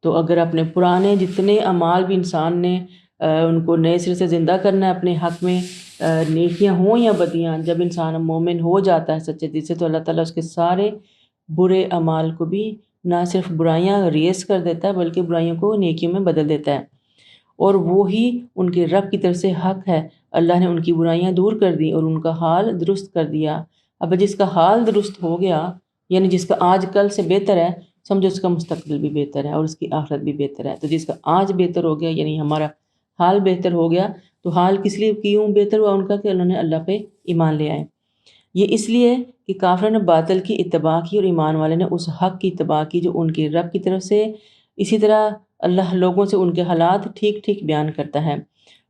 تو اگر اپنے پرانے جتنے اعمال بھی انسان نے ان کو نئے سرے سے زندہ کرنا ہے اپنے حق میں، نیکیاں ہوں یا بدیاں، جب انسان مومن ہو جاتا ہے سچے دل سے تو اللہ تعالیٰ اس کے سارے برے اعمال کو بھی نہ صرف برائیاں ریز کر دیتا ہے بلکہ برائیوں کو نیکیوں میں بدل دیتا ہے، اور وہی ان کے رب کی طرف سے حق ہے۔ اللہ نے ان کی برائیاں دور کر دی اور ان کا حال درست کر دیا۔ اب جس کا حال درست ہو گیا، یعنی جس کا آج کل سے بہتر ہے، سمجھو اس کا مستقبل بھی بہتر ہے اور اس کی آخرت بھی بہتر ہے۔ تو جس کا آج بہتر ہو گیا یعنی ہمارا حال بہتر ہو گیا، تو حال کس لیے کیوں بہتر ہوا ان کا کہ انہوں نے اللہ پہ ایمان لے آئے۔ یہ اس لیے کہ کافروں نے باطل کی اتباع کی اور ایمان والے نے اس حق کی اتباع کی جو ان کے رب کی طرف سے۔ اسی طرح اللہ لوگوں سے ان کے حالات ٹھیک ٹھیک بیان کرتا ہے۔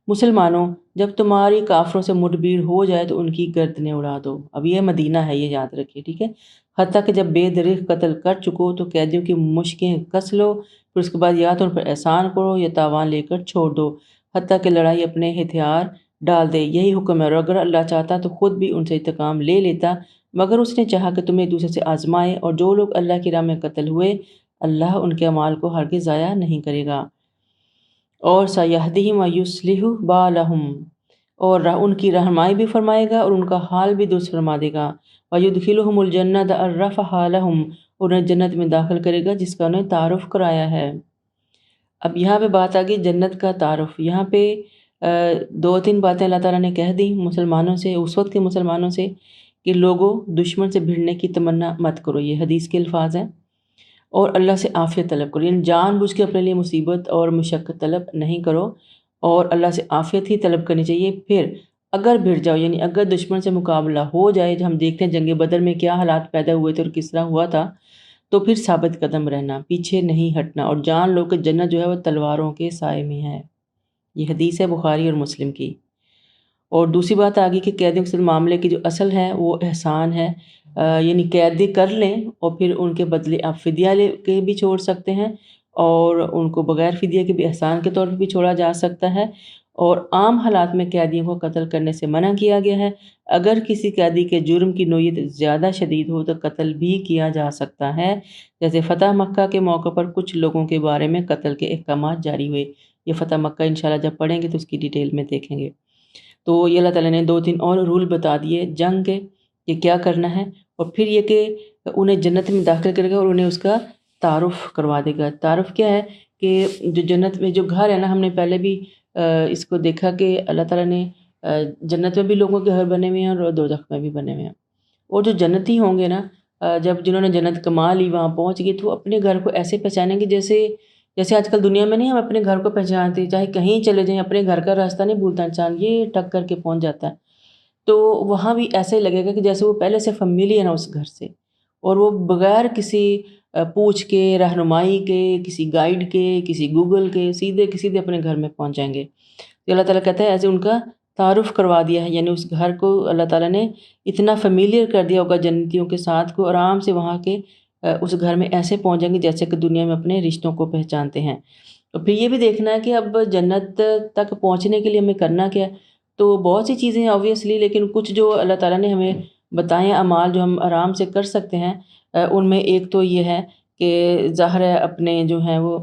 مسلمانوں، جب تمہاری کافروں سے مڈبیر ہو جائے تو ان کی گردنیں اڑا دو۔ اب یہ مدینہ ہے، یہ یاد رکھیے، ٹھیک ہے؟ حتیٰ کہ جب بے دریغ قتل کر چکو تو قیدیوں کی مشکیں کس لو، پھر اس کے بعد یا تو ان پر احسان کرو یا تاوان لے کر چھوڑ دو، حتیٰ کہ لڑائی اپنے ہتھیار ڈال دے۔ یہی حکم ہے، اور اگر اللہ چاہتا تو خود بھی ان سے انتقام لے لیتا، مگر اس نے چاہا کہ تمہیں ایک دوسرے سے آزمائے، اور جو لوگ اللہ کی راہ میں قتل ہوئے اللہ ان کے اعمال کو ہرگز ضائع نہیں کرے گا۔ اور سَيَهْدِيهِمْ وَيُصْلِحُ بَالَهُمْ، اور ان کی رہنمائی بھی فرمائے گا اور ان کا حال بھی درست فرما دے گا۔ وَيُدْخِلُهُمُ الْجَنَّةَ عَرَّفَهَا لَهُمْ، انہیں جنت میں داخل کرے گا جس کا انہیں تعارف کرایا ہے۔ اب یہاں پہ بات آ گئی جنت کا تعارف۔ یہاں پہ دو تین باتیں اللہ تعالیٰ نے کہہ دی مسلمانوں سے، اس وقت کے مسلمانوں سے، کہ لوگوں دشمن سے بھیڑنے کی تمنا مت کرو، یہ حدیث کے الفاظ ہیں، اور اللہ سے عافیت طلب کرو، یعنی جان بوجھ کے اپنے لیے مصیبت اور مشقت طلب نہیں کرو، اور اللہ سے عافیت ہی طلب کرنی چاہیے۔ پھر اگر بھیڑ جاؤ، یعنی اگر دشمن سے مقابلہ ہو جائے، جو ہم دیکھتے ہیں جنگ بدر میں کیا حالات پیدا ہوئے تھے اور کس طرح ہوا تھا، تو پھر ثابت قدم رہنا، پیچھے نہیں ہٹنا، اور جان لو کہ جنت جو ہے وہ تلواروں کے سائے میں ہے۔ یہ حدیث ہے بخاری اور مسلم کی۔ اور دوسری بات آگی کہ قیدیوں کے معاملے کی جو اصل ہے وہ احسان ہے، یعنی قیدی کر لیں اور پھر ان کے بدلے آپ فدیہ لے کے بھی چھوڑ سکتے ہیں، اور ان کو بغیر فدیہ کے بھی احسان کے طور پر بھی چھوڑا جا سکتا ہے، اور عام حالات میں قیدیوں کو قتل کرنے سے منع کیا گیا ہے۔ اگر کسی قیدی کے جرم کی نوعیت زیادہ شدید ہو تو قتل بھی کیا جا سکتا ہے، جیسے فتح مکہ کے موقع پر کچھ لوگوں کے بارے میں قتل کے احکامات جاری ہوئے۔ یہ فتح مکہ انشاءاللہ جب پڑھیں گے تو اس کی ڈیٹیل میں دیکھیں گے۔ تو یہ اللہ تعالیٰ نے دو تین اور رول بتا دیے جنگ کے کہ کیا کرنا ہے، اور پھر یہ کہ انہیں جنت میں داخل کرے گا اور انہیں اس کا تعارف کروا دے گا۔ تعارف کیا ہے کہ جو جنت میں جو گھر ہے نا، ہم نے پہلے بھی اس کو دیکھا کہ اللہ تعالیٰ نے جنت میں بھی لوگوں کے گھر بنے ہوئے ہیں اور دوزخ میں بھی بنے ہوئے ہیں، اور جو جنتی ہوں گے نا، جب جنہوں نے جنت کما لی وہاں پہنچ گئی تو اپنے گھر کو ایسے پہچانیں گے جیسے آج کل دنیا میں نہیں ہم اپنے گھر کو پہچانتے، چاہے کہیں چلے جائیں اپنے گھر کا راستہ نہیں بھولتا انسان، یہ ٹک کر کے پہنچ جاتا ہے۔ تو وہاں بھی ایسا ہی لگے گا کہ جیسے وہ پہلے سے فیملیئر ہیں اس گھر سے، اور وہ بغیر کسی پوچھ کے، رہنمائی کے، کسی گائیڈ کے، کسی گوگل کے، سیدھے اپنے گھر میں پہنچ جائیں گے۔ تو اللہ تعالیٰ کہتا ہے ایسے ان کا تعارف کروا دیا ہے، یعنی اس گھر کو اللہ تعالیٰ نے اتنا فیملیئر کر دیا ہوگا جنتیوں کے ساتھ کو آرام سے وہاں کے اس گھر میں ایسے پہنچ جائیں گے جیسے کہ دنیا میں اپنے رشتوں کو پہچانتے ہیں۔ تو پھر یہ بھی دیکھنا ہے کہ اب جنت تک پہنچنے کے لیے ہمیں کرنا کیا ہے۔ تو بہت سی چیزیں ہیں آبویسلی، لیکن کچھ جو اللہ تعالیٰ نے ہمیں بتائیں اعمال جو ہم آرام سے کر سکتے ہیں، ان میں ایک تو یہ ہے کہ ظاہر ہے اپنے جو ہیں وہ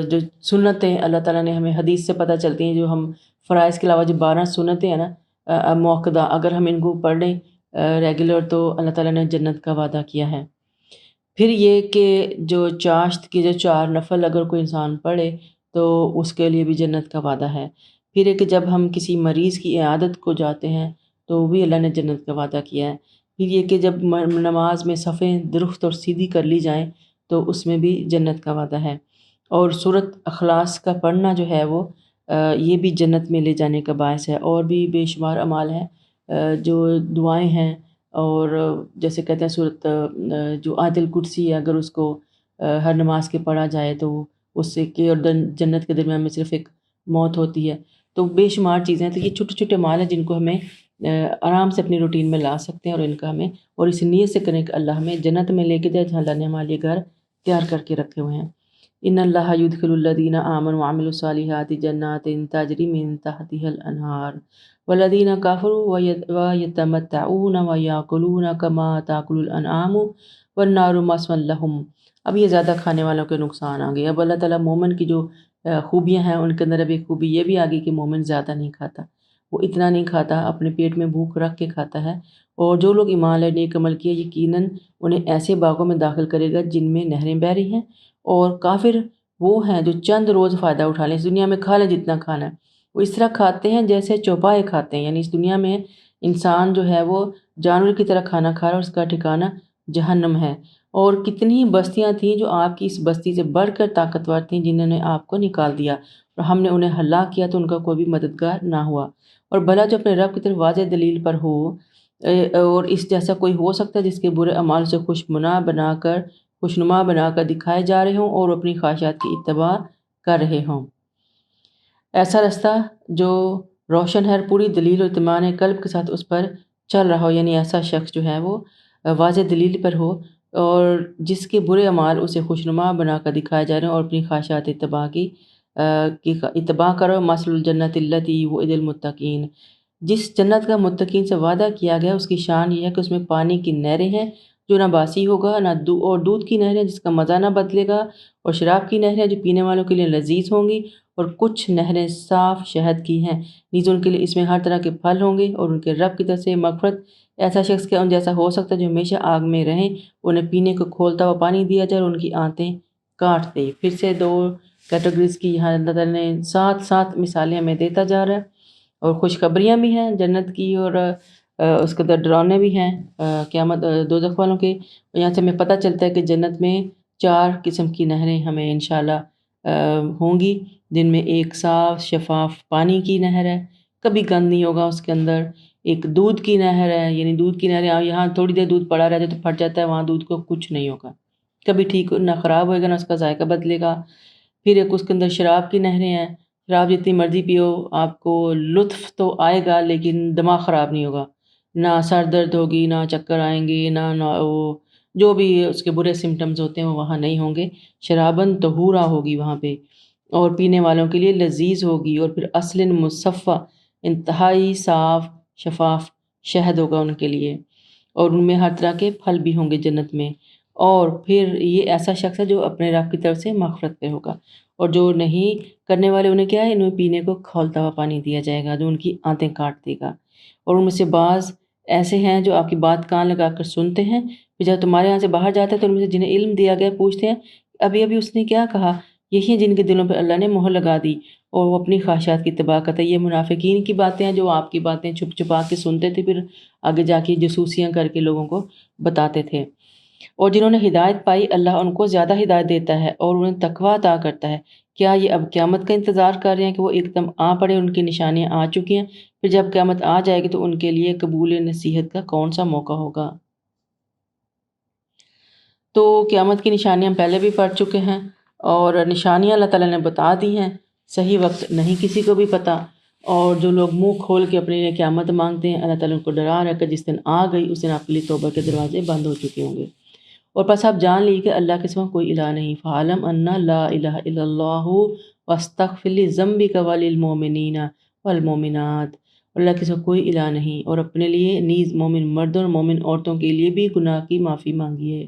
جو سنتیں اللہ تعالیٰ نے ہمیں حدیث سے پتہ چلتی ہیں، جو ہم فرائض کے علاوہ جو 12 سنتیں ہیں نا موقدہ، اگر ہم ان کو پڑھ لیں ریگولر تو اللہ تعالیٰ نے جنت کا وعدہ کیا ہے۔ پھر یہ کہ جو چاشت کی جو 4 نفل اگر کوئی انسان پڑھے تو اس کے لیے بھی جنت کا وعدہ ہے۔ پھر یہ کہ جب ہم کسی مریض کی عیادت کو جاتے ہیں تو بھی اللہ نے جنت کا وعدہ کیا ہے۔ پھر یہ کہ جب نماز میں صفیں درست اور سیدھی کر لی جائیں تو اس میں بھی جنت کا وعدہ ہے۔ اور سورۃ اخلاص کا پڑھنا جو ہے وہ یہ بھی جنت میں لے جانے کا باعث ہے۔ اور بھی بے شمار اعمال ہیں جو دعائیں ہیں، اور جیسے کہتے ہیں سورۃ جو آیت الکرسی ہے، اگر اس کو ہر نماز کے پڑھا جائے تو اس سے کہ اور جنت کے درمیان میں صرف ایک موت ہوتی ہے۔ تو بے شمار چیزیں ہیں، تو یہ چھوٹے چھوٹے اعمال ہیں جن کو ہمیں آرام سے اپنی روٹین میں لا سکتے ہیں، اور ان کا ہمیں اور اس نیت سے کریں کہ اللہ ہمیں جنت میں لے کے جائے جہاں اللہ نے ہمارے لیے گھر تیار کر کے رکھے ہوئے ہیں۔ ان اللہ یدخل الذین آمنوا وعملوا الصالحات جنات تجری من تحتها الانہار والذین کفروا ویتمتعون ویاکلون کما تاکل الانعام والنار مثوی لہم۔ اب یہ زیادہ کھانے والوں کے نقصان آ گئے۔ اب اللہ تعالیٰ مومن کی جو خوبیاں ہیں ان کے اندر اب ایک خوبی یہ بھی آ گئی کہ مومن زیادہ نہیں کھاتا، وہ اتنا نہیں کھاتا، اپنے پیٹ میں بھوک رکھ کے کھاتا ہے۔ اور جو لوگ ایمان لائے نیک عمل کیے، یقیناً انہیں ایسے باغوں میں داخل کرے گا جن میں نہریں بہہ رہی ہیں۔ اور کافر وہ ہیں جو چند روز فائدہ اٹھا لیں، اس دنیا میں کھا لیں جتنا کھانا ہے، وہ اس طرح کھاتے ہیں جیسے چوپائے کھاتے ہیں، یعنی اس دنیا میں انسان جو ہے وہ جانور کی طرح کھانا کھا رہا ہے، اس کا ٹھکانہ جہنم ہے۔ اور کتنی بستیاں تھیں جو آپ کی اس بستی سے بڑھ کر طاقتور تھیں جنہوں نے آپ کو نکال دیا، اور ہم نے انہیں ہلاک کیا تو ان کا کوئی بھی مددگار نہ ہوا۔ اور بھلا جو اپنے رب کی طرف واضح دلیل پر ہو، اور اس جیسا کوئی ہو سکتا ہے جس کے برے اعمال سے خوشنما بنا کر دکھائے جا رہے ہوں اور اپنی خواہشات کی اتباع کر رہے ہوں۔ ایسا رستہ جو روشن ہے، پوری دلیل اور اطمینان قلب کے ساتھ اس پر چل رہا ہو، یعنی ایسا شخص جو ہے وہ واضح دلیل پر ہو اور جس کے برے اعمال اسے خوشنما بنا کر دکھائے جا رہے ہیں اور اپنی خواہشات کی اتباع کرو۔ مثل الجنت التی وعد المتقین، جس جنت کا متقین سے وعدہ کیا گیا اس کی شان یہ ہے کہ اس میں پانی کی نہریں ہیں جو نہ باسی ہوگا نہ اور دودھ کی نہریں جس کا مزہ نہ بدلے گا، اور شراب کی نہریں جو پینے والوں کے لیے لذیذ ہوں گی، اور کچھ نہریں صاف شہد کی ہیں، نیز ان کے لیے اس میں ہر طرح کے پھل ہوں گے اور ان کے رب کی طرف سے مغفرت۔ ایسا شخص کیا ان جیسا ہو سکتا ہے جو ہمیشہ آگ میں رہیں، انہیں پینے کو کھولتا ہوا پانی دیا جائے اور ان کی آنتیں کاٹ دے۔ پھر سے 2 کیٹیگریز کی یہاں اللہ تعالیٰ نے 7 مثالیں ہمیں دیتا جا رہا ہے، اور خوشخبریاں بھی ہیں جنت کی، اور اس کے اندر ڈرانے بھی ہیں قیامت دوزخ والوں کے۔ یہاں سے ہمیں پتہ چلتا ہے کہ جنت میں 4 قسم کی نہریں ہمیں انشاءاللہ ہوں گی، جن میں ایک صاف شفاف پانی کی نہر ہے، کبھی گند نہیں ہوگا اس کے اندر۔ ایک دودھ کی نہر ہے، یعنی دودھ کی نہر یہاں تھوڑی دیر دودھ پڑا رہتا ہے تو پھٹ جاتا ہے، وہاں دودھ کو کچھ نہیں ہوگا، کبھی ٹھیک نہ خراب ہوئے گا نہ اس کا ذائقہ بدلے گا۔ پھر ایک اس کے اندر شراب کی نہریں ہیں، شراب جتنی مرضی پیو آپ کو لطف تو آئے گا لیکن دماغ خراب نہیں ہوگا، نہ سر درد ہوگی، نہ چکر آئیں گے، نہ وہ جو بھی اس کے برے سمٹمز ہوتے ہیں وہ وہاں نہیں ہوں گے۔ شرابن طہورا ہوگی وہاں پہ، اور پینے والوں کے لیے لذیذ ہوگی۔ اور پھر اصل مصفہ، انتہائی صاف شفاف شہد ہوگا ان کے لیے، اور ان میں ہر طرح کے پھل بھی ہوں گے جنت میں۔ اور پھر یہ ایسا شخص ہے جو اپنے رب کی طرف سے مغفرت پہ ہوگا، اور جو نہیں کرنے والے انہیں کیا ہے، انہیں پینے کو کھولتا ہوا پانی دیا جائے گا جو ان کی آنتیں کاٹ دے گا۔ اور ان میں سے بعض ایسے ہیں جو آپ کی بات کان لگا کر سنتے ہیں، پھر جب تمہارے یہاں سے باہر جاتے ہیں تو ان میں سے جنہیں علم دیا گیا پوچھتے ہیں ابھی اس نے کیا کہا، یہی ہیں جن کے دلوں پہ اللہ نے مہر لگا دی اور وہ اپنی خواہشات کی اتباع کرتے ہیں۔ یہ منافقین کی باتیں ہیں جو آپ کی باتیں چھپ چھپا کے سنتے تھے، پھر آگے جا کے جاسوسیاں کر کے لوگوں کو بتاتے تھے۔ اور جنہوں نے ہدایت پائی، اللہ ان کو زیادہ ہدایت دیتا ہے اور انہیں تقویٰ عطا کرتا ہے کیا یہ اب قیامت کا انتظار کر رہے ہیں کہ وہ ایک دم آ پڑے؟ ان کی نشانیاں آ چکی ہیں، پھر جب قیامت آ جائے گی تو ان کے لیے قبول نصیحت کا کون سا موقع ہوگا؟ تو قیامت کی نشانیاں ہم پہلے بھی پڑھ چکے ہیں، اور نشانیاں اللہ تعالیٰ نے بتا دی ہیں، صحیح وقت نہیں کسی کو بھی پتہ، اور جو لوگ منہ کھول کے اپنے لیے قیامت مانگتے ہیں اللہ تعالیٰ ان کو ڈرا رہا ہے کہ جس دن آ گئی اس دن آپ کے لیے توبہ کے دروازے بند ہو چکے ہوں گے، اور بس آپ جان لیجیے کہ اللہ کے سوا کوئی الہ نہیں، فَعَلَمْ أَنَّ لَا إِلَهَ إِلَّا اللَّهُ وَاسْتَغْفِرْ لِذَنبِكَ وَلِلْمُؤْمِنِينَ وَالْمُؤْمِنَاتِ، اللہ کے سوا کوئی الہ نہیں، اور اپنے لیے نیز مومن مردوں اور مومن عورتوں کے لیے بھی گناہ کی معافی مانگیے۔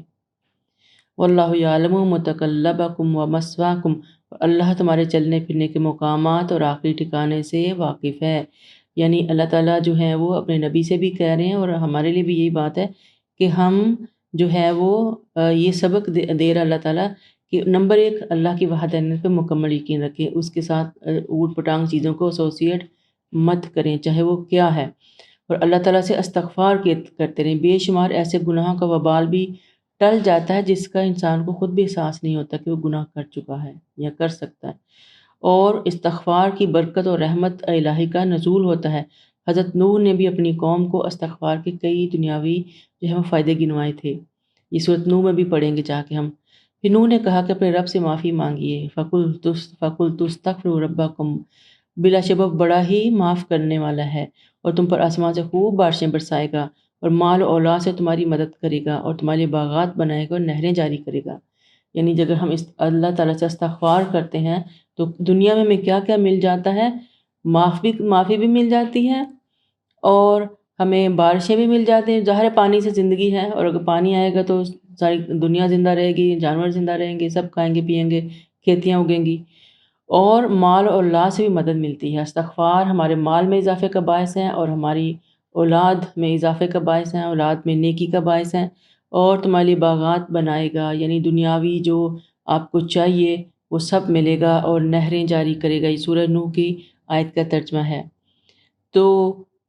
واللہ یعلم متقلبکم ومثواکم، اللہ تمہارے چلنے پھرنے کے مقامات اور آخری ٹھکانے سے واقف ہے۔ یعنی اللہ تعالیٰ جو ہے وہ اپنے نبی سے بھی کہہ رہے ہیں، اور ہمارے لیے بھی یہی بات ہے کہ ہم جو ہے وہ یہ سبق دے رہا اللہ تعالیٰ کہ نمبر ایک اللہ کی وحدانیت پہ مکمل یقین رکھیں، اس کے ساتھ اوٹ پٹانگ چیزوں کو ایسوسیٹ مت کریں چاہے وہ کیا ہے، اور اللہ تعالیٰ سے استغفار کرتے رہیں۔ بے شمار ایسے گناہوں کا وبال بھی ٹل جاتا ہے جس کا انسان کو خود بھی احساس نہیں ہوتا کہ وہ گناہ کر چکا ہے یا کر سکتا ہے، اور استغفار کی برکت اور رحمت الہی کا نزول ہوتا ہے۔ حضرت نوح نے بھی اپنی قوم کو استغفار کے کئی دنیاوی جو ہے وہ فائدے گنوائے تھے، یہ سورۃ نوح میں بھی پڑھیں گے جا کے ہم۔ پھر نوح نے کہا کہ اپنے رب سے معافی مانگیے، فَقُلْتُ اسْتَغْفِرُوا رَبَّكُمْ، بلا شبہ بڑا ہی معاف کرنے والا ہے، اور تم پر آسمان سے خوب بارشیں برسائے گا، اور مال و اولاد سے تمہاری مدد کرے گا، اور تمہارے باغات بنائے گا اور نہریں جاری کرے گا۔ یعنی اگر ہم اللہ تعالیٰ سے استغفار کرتے ہیں تو دنیا میں ہمیں کیا کیا مل جاتا ہے، معافی بھی مل جاتی ہے، اور ہمیں بارشیں بھی مل جاتی ہیں۔ ظاہر پانی سے زندگی ہے، اور اگر پانی آئے گا تو ساری دنیا زندہ رہے گی، جانور زندہ رہیں گے، سب کھائیں گے پیئیں گے، کھیتیاں اگیں گی، اور مال اور اولاد سے بھی مدد ملتی ہے۔ استغفار ہمارے مال میں اضافے کا باعث ہے، اور ہماری اولاد میں اضافے کا باعث ہیں، اولاد میں نیکی کا باعث ہیں، اور تمہاری باغات بنائے گا، یعنی دنیاوی جو آپ کو چاہیے وہ سب ملے گا، اور نہریں جاری کرے گا۔ یہ سورہ نوح کی آیت کا ترجمہ ہے۔ تو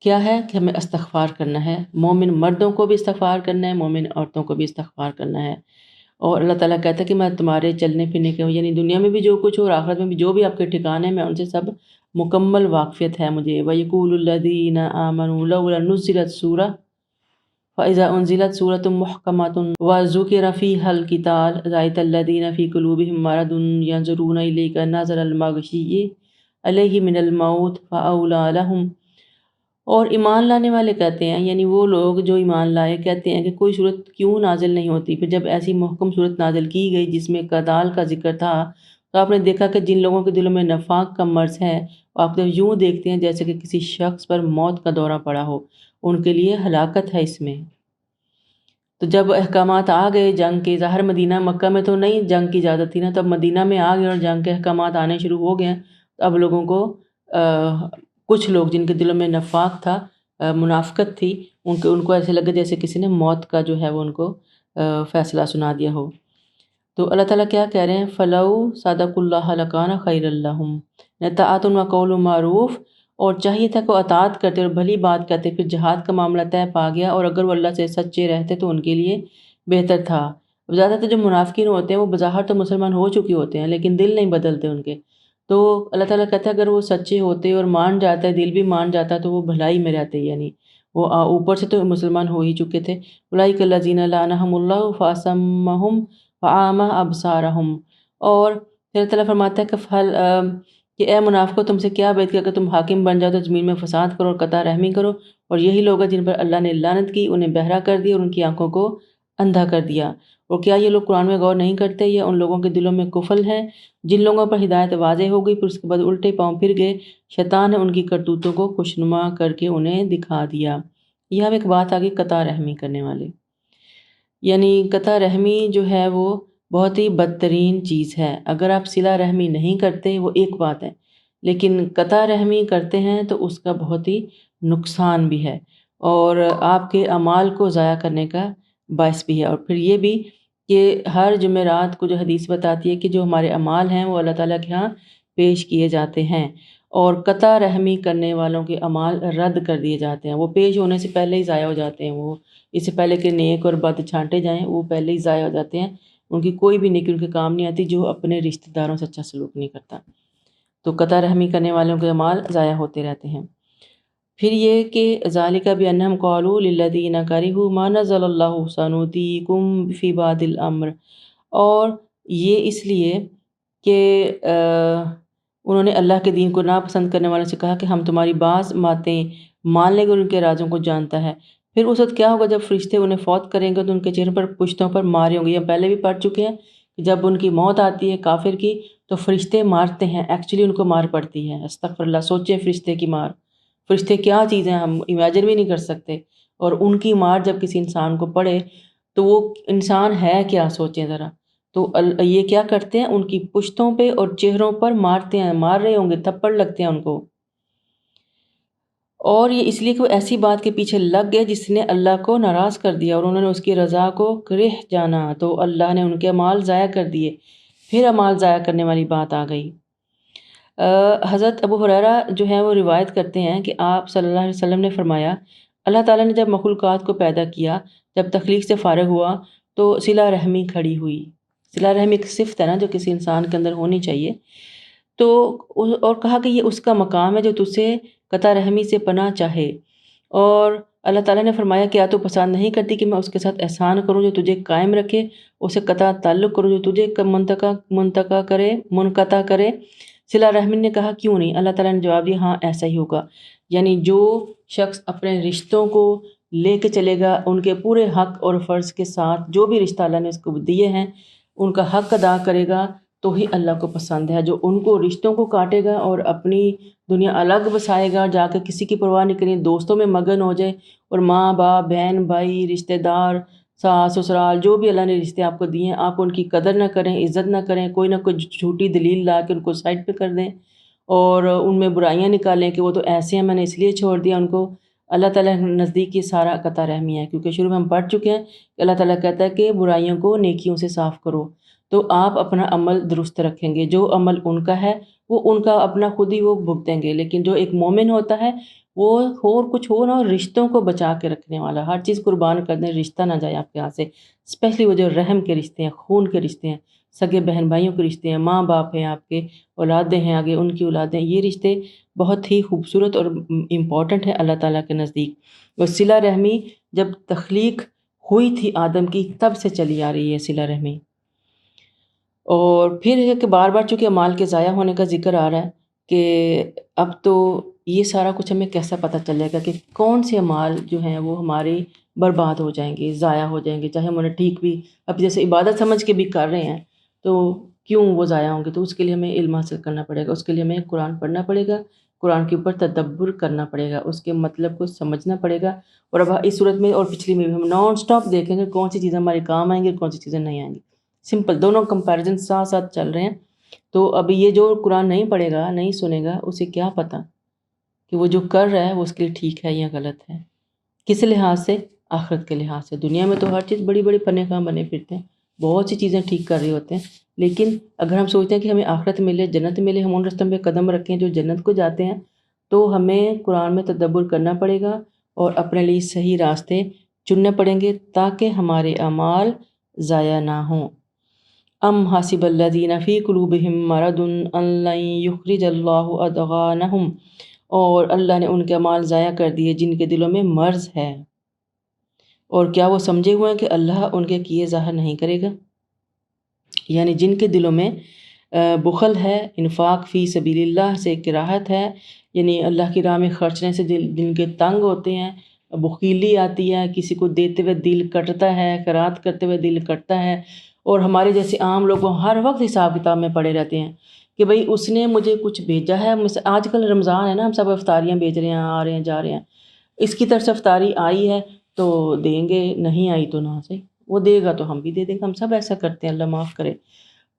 کیا ہے کہ ہمیں استغفار کرنا ہے، مومن مردوں کو بھی استغفار کرنا ہے، مومن عورتوں کو بھی استغفار کرنا ہے، اور اللہ تعالیٰ کہتا ہے کہ میں تمہارے چلنے پھرنے کے یعنی دنیا میں بھی جو کچھ ہو اور آخرت میں بھی جو بھی آپ کے ٹھکانے میں ان سے سب مکمل واقفیت ہے مجھے۔ وَيَقُولُ الَّذِينَ آمَنُوا لَوْلَا نُزِّلَتْ سُورَةٌ فَإِذَا أُنزِلَتْ سُورَةٌ مُحْكَمَةٌ وَذُكِرَ فِيهَا الْقِتَالُ رَأَيْتَ الَّذِينَ فِي قُلُوبِهِم مَّرَضٌ يَنظُرُونَ إِلَيْكَ نَظَرَ الْمَغْشِيِّ عَلَيْهِ مِنَ الْمَوْتِ فَأَوْلَىٰ لَهُمْ، اور ایمان لانے والے کہتے ہیں، یعنی وہ لوگ جو ایمان لائے کہتے ہیں کہ کوئی صورت کیوں نازل نہیں ہوتی۔ پھر جب ایسی محکم صورت نازل کی گئی جس میں قتال کا ذکر تھا، تو آپ نے دیکھا کہ جن لوگوں کے دلوں میں نفاق کا مرض ہے، آپ تو یوں دیکھتے ہیں جیسے کہ کسی شخص پر موت کا دورہ پڑا ہو، ان کے لیے ہلاکت ہے اس میں۔ تو جب احکامات آ گئے جنگ کے، ظاہر مدینہ مکہ میں تو نہیں جنگ کی اجازت تھی نا، تب مدینہ میں آ گئے اور جنگ کے احکامات آنے شروع ہو گئے ہیں، تو اب لوگوں کو کچھ لوگ جن کے دلوں میں نفاق تھا، منافقت تھی، ان کو ایسے لگا جیسے کسی نے موت کا جو ہے وہ ان کو فیصلہ سنا دیا ہو۔ تو اللہ تعالیٰ کیا کہہ رہے ہیں، فَلَوْ صَدَقُوا اللَّهَ لَكَانَ خَيْرًا لَّهُمْ طاعۃ وقول معروف، اور چاہیے تھا کہ اطاعت کرتے اور بھلی بات کرتے، پھر جہاد کا معاملہ طے پا گیا، اور اگر وہ اللہ سے سچے رہتے تو ان کے لیے بہتر تھا۔ زیادہ تر جو منافقین ہوتے ہیں وہ بظاہر تو مسلمان ہو چکے ہوتے ہیں لیکن دل نہیں بدلتے ان کے، تو اللہ تعالیٰ کہتا ہے اگر وہ سچے ہوتے اور مان جاتا ہے، دل بھی مان جاتا تو وہ بھلائی میں رہتے، یعنی وہ اوپر سے تو مسلمان ہو ہی چکے تھے۔ اولئک الذین لعنہم اللہ فاصمہم وَأَعْمَىٰ أَبْصَارَهُمْ، اور پھر اللہ تعالیٰ فرماتا ہے کہ اے منافقو تم سے کیا بعید کہ اگر تم حاکم بن جاؤ تو زمین میں فساد کرو اور قطع رحمی کرو، اور یہی لوگ ہیں جن پر اللہ نے لعنت کی، انہیں بہرا کر دیا اور ان کی آنکھوں کو اندھا کر دیا۔ اور کیا یہ لوگ قرآن میں غور نہیں کرتے، یا ان لوگوں کے دلوں میں کفر ہے جن لوگوں پر ہدایت واضح ہو گئی پھر اس کے بعد الٹے پاؤں پھر گئے، شیطان نے ان کی کرتوتوں کو خوشنما کر کے انہیں دکھا دیا۔ یہاں ایک بات آگئی قطع رحمی کرنے والے، یعنی قطع رحمی جو ہے وہ بہت ہی بدترین چیز ہے۔ اگر آپ صلہ رحمی نہیں کرتے وہ ایک بات ہے، لیکن قطع رحمی کرتے ہیں تو اس کا بہت ہی نقصان بھی ہے، اور آپ کے اعمال کو ضائع کرنے کا باعث بھی ہے۔ اور پھر یہ بھی کہ ہر جمعرات کو جو حدیث بتاتی ہے کہ جو ہمارے اعمال ہیں وہ اللہ تعالیٰ کے ہاں پیش کیے جاتے ہیں، اور قطع رحمی کرنے والوں کے اعمال رد کر دیے جاتے ہیں، وہ پیش ہونے سے پہلے ہی ضائع ہو جاتے ہیں، وہ اس سے پہلے کہ نیک اور بد چھانٹے جائیں وہ پہلے ہی ضائع ہو جاتے ہیں، ان کی کوئی بھی نیکی ان کے کام نہیں آتی جو اپنے رشتہ داروں سے اچھا سلوک نہیں کرتا۔ تو قطع رحمی کرنے والوں کے اعمال ضائع ہوتے رہتے ہیں۔ پھر یہ کہ ذالک بانہم قالوا للذین کرہوا ما نزل اللہ سنطیعکم فی بعض الامر، اور یہ اس لیے کہ انہوں نے اللہ کے دین کو ناپسند کرنے والوں سے کہا کہ ہم تمہاری بعض باتیں مان لیں گے اور ان کے رازوں کو جانتا ہے۔ پھر اس وقت کیا ہوگا جب فرشتے انہیں فوت کریں گے تو ان کے چہرے پر پشتوں پر مارے ہوں گے۔ یہ پہلے بھی پڑھ چکے ہیں کہ جب ان کی موت آتی ہے کافر کی تو فرشتے مارتے ہیں، ایکچولی ان کو مار پڑتی ہے۔ استغفر اللہ، سوچیں فرشتے کی مار، فرشتے کیا چیزیں ہم امیجن بھی نہیں کر سکتے، اور ان کی مار جب کسی انسان کو پڑے تو وہ انسان ہے کیا، سوچیں ذرا۔ تو یہ کیا کرتے ہیں، ان کی پشتوں پہ اور چہروں پر مارتے ہیں، مار رہے ہوں گے، تھپڑ لگتے ہیں ان کو، اور یہ اس لیے کہ وہ ایسی بات کے پیچھے لگ گئے جس نے اللہ کو ناراض کر دیا اور انہوں نے اس کی رضا کو کرہ جانا، تو اللہ نے ان کے اعمال ضائع کر دیے۔ پھر اعمال ضائع کرنے والی بات آ گئی۔ حضرت ابو ہریرہ جو ہے وہ روایت کرتے ہیں کہ آپ صلی اللہ علیہ وسلم نے فرمایا، اللہ تعالیٰ نے جب مخلوقات کو پیدا کیا، جب تخلیق سے فارغ ہوا تو صلہ رحمی کھڑی ہوئی۔ صلہ رحمی ایک صفت ہے نا جو کسی انسان کے اندر ہونی چاہیے، تو اور کہا کہ یہ اس کا مقام ہے جو تجھ سے قطع رحمی سے پناہ چاہے، اور اللہ تعالیٰ نے فرمایا کیا تو پسند نہیں کرتی کہ میں اس کے ساتھ احسان کروں جو تجھے قائم رکھے، اسے قطع تعلق کروں جو تجھے منقطع کرے۔ صلہ رحمی نے کہا کیوں نہیں؟ اللہ تعالیٰ نے جواب دیا ہاں ایسا ہی ہوگا، یعنی جو شخص اپنے رشتوں کو لے کے چلے گا ان کے پورے حق اور فرض کے ساتھ، جو بھی رشتہ اللہ نے اس کو دیے ہیں ان کا حق ادا کرے گا تو ہی اللہ کو پسند ہے۔ جو ان کو رشتوں کو کاٹے گا اور اپنی دنیا الگ بسائے گا، جا کے کسی کی پرواہ نہیں کریں، دوستوں میں مگن ہو جائے، اور ماں باپ بہن بھائی رشتہ دار ساس سسرال جو بھی اللہ نے رشتے آپ کو دیے ہیں، آپ ان کی قدر نہ کریں، عزت نہ کریں، کوئی نہ کوئی جھوٹی دلیل لا کے ان کو سائڈ پہ کر دیں اور ان میں برائیاں نکالیں کہ وہ تو ایسے ہیں میں نے اس لیے چھوڑ دیا ان کو، اللہ تعالیٰ نزدیک یہ سارا قطع رحمی ہے، کیونکہ شروع میں ہم پڑھ چکے ہیں کہ اللہ تعالیٰ کہتا ہے کہ برائیوں کو نیکیوں سے صاف کرو، تو آپ اپنا عمل درست رکھیں گے، جو عمل ان کا ہے وہ ان کا اپنا خود ہی وہ بھگتیں گے، لیکن جو ایک مومن ہوتا ہے وہ اور کچھ ہو نہ ہو رشتوں کو بچا کے رکھنے والا، ہر چیز قربان کر دیں، رشتہ نہ جائے آپ کے ہاں سے، اسپیشلی وہ جو رحم کے رشتے ہیں، خون کے رشتے ہیں، سگے بہن بھائیوں کے رشتے ہیں، ماں باپ ہیں آپ کے، اولادیں ہیں آگے ان کی اولادیں، یہ رشتے بہت ہی خوبصورت اور امپورٹنٹ ہے اللہ تعالیٰ کے نزدیک۔ اور صلہ رحمی جب تخلیق ہوئی تھی آدم کی تب سے چلی آ رہی ہے صلہ رحمی، اور پھر ہے کہ بار بار چونکہ اعمال کے ضائع ہونے کا ذکر آ رہا ہے کہ اب تو یہ سارا کچھ ہمیں کیسا پتہ چلے گا کہ کون سے اعمال جو ہیں وہ ہمارے برباد ہو جائیں گے، ضائع ہو جائیں گے، چاہے ہم انہیں ٹھیک بھی اب جیسے عبادت سمجھ کے بھی کر رہے ہیں تو کیوں وہ ضائع ہوں گے؟ تو اس کے لیے ہمیں علم حاصل کرنا پڑے گا، اس کے لیے ہمیں قرآن پڑھنا پڑے گا، قرآن کے اوپر تدبر کرنا پڑے گا، اس کے مطلب کو سمجھنا پڑے گا، اور اب اس صورت میں اور پچھلی میں بھی ہم نان سٹاپ دیکھیں گے کون سی چیزیں ہمارے کام آئیں گی اور کون سی چیزیں نہیں آئیں گی، سمپل دونوں کمپیریزن ساتھ ساتھ چل رہے ہیں۔ تو اب یہ جو قرآن نہیں پڑھے گا نہیں سنے گا اسے کیا پتہ کہ وہ جو کر رہا ہے وہ اس کے لیے ٹھیک ہے یا غلط ہے، کس لحاظ سے؟ آخرت کے لحاظ سے۔ دنیا میں تو ہر چیز بڑی بڑی پنے کام بنے پھرتے ہیں، بہت سی چیزیں ٹھیک کر رہے ہوتے ہیں، لیکن اگر ہم سوچتے ہیں کہ ہمیں آخرت ملے، جنت ملے، ہم ان رستوں پہ قدم رکھیں جو جنت کو جاتے ہیں، تو ہمیں قرآن میں تدبر کرنا پڑے گا اور اپنے لیے صحیح راستے چننے پڑیں گے تاکہ ہمارے اعمال ضائع نہ ہوں۔ ام حاسب الذین فی قلوبہم مرض ان لن یخرج اللہ اضغانہم، اور اللہ نے ان کے اعمال ضائع کر دیے جن کے دلوں میں مرض ہے، اور کیا وہ سمجھے ہوئے ہیں کہ اللہ ان کے کیے ظاہر نہیں کرے گا؟ یعنی جن کے دلوں میں بخل ہے، انفاق فی سبیل اللہ سے کراہت ہے، یعنی اللہ کی راہ میں خرچنے سے دل کے تنگ ہوتے ہیں، بخیلی آتی ہے، کسی کو دیتے ہوئے دل کٹتا ہے، خیرات کرتے ہوئے دل کٹتا ہے، اور ہمارے جیسے عام لوگ ہر وقت حساب کتاب میں پڑے رہتے ہیں کہ بھئی اس نے مجھے کچھ بھیجا ہے، آج کل رمضان ہے نا، ہم سب افطاریاں بھیج رہے ہیں، آ رہے ہیں جا رہے ہیں، اس کی طرف سے افطاری آئی ہے تو دیں گے، نہیں آئی تو نہ صحیح، وہ دے گا تو ہم بھی دے دیں گے، ہم سب ایسا کرتے ہیں، اللہ معاف کرے۔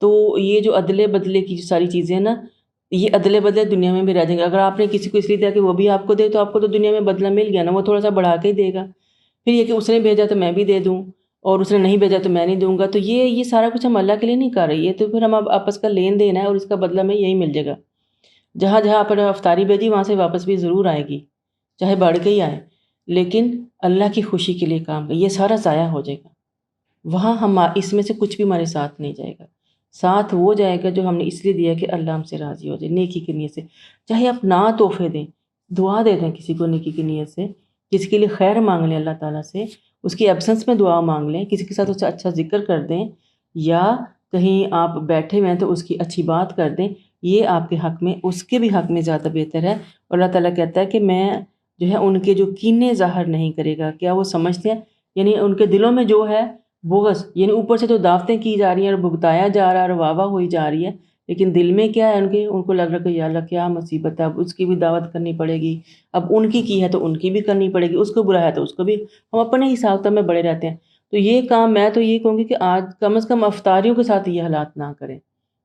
تو یہ جو عدلے بدلے کی جو ساری چیزیں ہیں نا، یہ عدلے بدلے دنیا میں بھی رہ جائیں گے۔ اگر آپ نے کسی کو اس لیے دیا کہ وہ بھی آپ کو دے تو آپ کو تو دنیا میں بدلہ مل گیا نا، وہ تھوڑا سا بڑھا کے ہی دے گا، پھر یہ کہ اس نے بھیجا تو میں بھی دے دوں اور اس نے نہیں بھیجا تو میں نہیں دوں گا، تو یہ سارا کچھ ہم اللہ کے لیے نہیں کر رہے، یہ تو پھر ہم آپس کا لین دین ہے اور اس کا بدلہ میں یہی مل جائے گا۔ جہاں جہاں آپ نے افطاری بھیجی وہاں سے واپس بھی ضرور آئے گی، چاہے بڑھ کے ہی آئے، لیکن اللہ کی خوشی کے لیے کام یہ سارا ضائع ہو جائے گا۔ وہاں ہم اس میں سے کچھ بھی ہمارے ساتھ نہیں جائے گا، ساتھ وہ جائے گا جو ہم نے اس لیے دیا کہ اللہ ہم سے راضی ہو جائے، نیکی کی نیت سے۔ چاہے آپ نہ تحفے دیں، دعا دے دیں کسی کو نیکی کی نیت سے، کسی کے لیے خیر مانگ لیں اللہ تعالیٰ سے، اس کی ایبسنس میں دعا مانگ لیں، کسی کے ساتھ اس سے اچھا ذکر کر دیں، یا کہیں آپ بیٹھے ہوئے ہیں تو اس کی اچھی بات کر دیں، یہ آپ کے حق میں، اس کے بھی حق میں زیادہ بہتر ہے۔ اور اللہ تعالیٰ کہتا ہے کہ میں جو ہے ان کے جو کینے ظاہر نہیں کرے گا، کیا وہ سمجھتے ہیں؟ یعنی ان کے دلوں میں جو ہے بغض، یعنی اوپر سے تو دعوتیں کی جا رہی ہیں اور بھگتایا جا رہا ہے اور واہ واہ ہوئی جا رہی ہے، لیکن دل میں کیا ہے ان کو لگ رہا ہے کہ یا اللہ کیا مصیبت ہے، اب اس کی بھی دعوت کرنی پڑے گی، اب ان کی ہے تو ان کی بھی کرنی پڑے گی، اس کو بلایا تو اس کو بھی، ہم اپنے حساب کتاب میں بڑے رہتے ہیں۔ تو یہ کام میں تو یہ کہوں گی کہ آج کم از کم افطاریوں کے ساتھ یہ حالات نہ کریں۔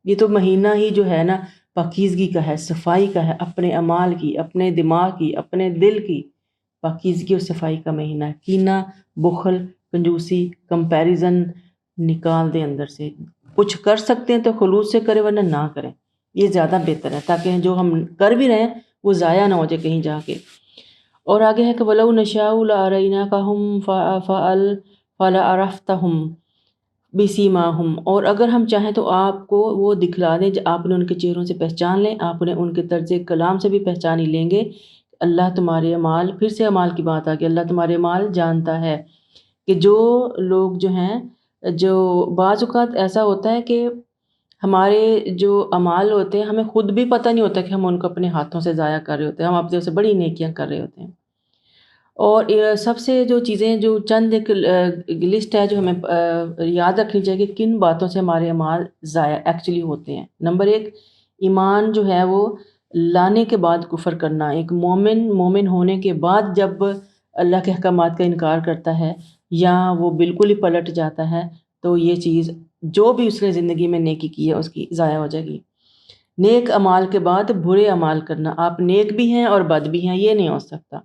یہ تو مہینہ ہی جو ہے نا پاکیزگی کا ہے، صفائی کا ہے، اپنے اعمال کی، اپنے دماغ کی، اپنے دل کی پاکیزگی اور صفائی کا مہینہ ہے۔ کینہ، بخل، کنجوسی، کمپیریزن نکال دیں اندر سے، کچھ کر سکتے ہیں تو خلوص سے کریں ورنہ نہ کریں، یہ زیادہ بہتر ہے، تاکہ جو ہم کر بھی رہے ہیں وہ ضائع نہ ہو جائے کہیں جا کے۔ اور آگے ہے کہ وَلَوْ نَشَاءُ لَأَرَيْنَاكَهُمْ فَلَعَرَفْتَهُمْ بِسِيمَاهُمْ، اور اگر ہم چاہیں تو آپ کو وہ دکھلا دیں، آپ انہیں ان کے چہروں سے پہچان لیں، آپ انہیں ان کے طرز کلام سے بھی پہچان ہی لیں گے۔ اللہ تمہارے اعمال، پھر سے اعمال کی بات آ گئی، اللہ تمہارے اعمال جانتا ہے۔ کہ جو لوگ جو ہیں، جو بعض اوقات ایسا ہوتا ہے کہ ہمارے جو اعمال ہوتے ہیں ہمیں خود بھی پتہ نہیں ہوتا کہ ہم ان کو اپنے ہاتھوں سے ضائع کر رہے ہوتے ہیں، ہم اپنے سے بڑی نیکیاں کر رہے ہوتے ہیں۔ اور سب سے جو چیزیں، جو چند ایک لسٹ ہے جو ہمیں یاد رکھنی چاہیے کہ کن باتوں سے ہمارے اعمال ضائع ایکچولی ہوتے ہیں۔ نمبر ایک، ایمان جو ہے وہ لانے کے بعد کفر کرنا، ایک مومن ہونے کے بعد جب اللہ کے احکامات کا انکار کرتا ہے یا وہ بالکل ہی پلٹ جاتا ہے، تو یہ چیز جو بھی اس نے زندگی میں نیکی کی ہے اس کی ضائع ہو جائے گی۔ نیک اعمال کے بعد برے اعمال کرنا، آپ نیک بھی ہیں اور بد بھی ہیں، یہ نہیں ہو سکتا۔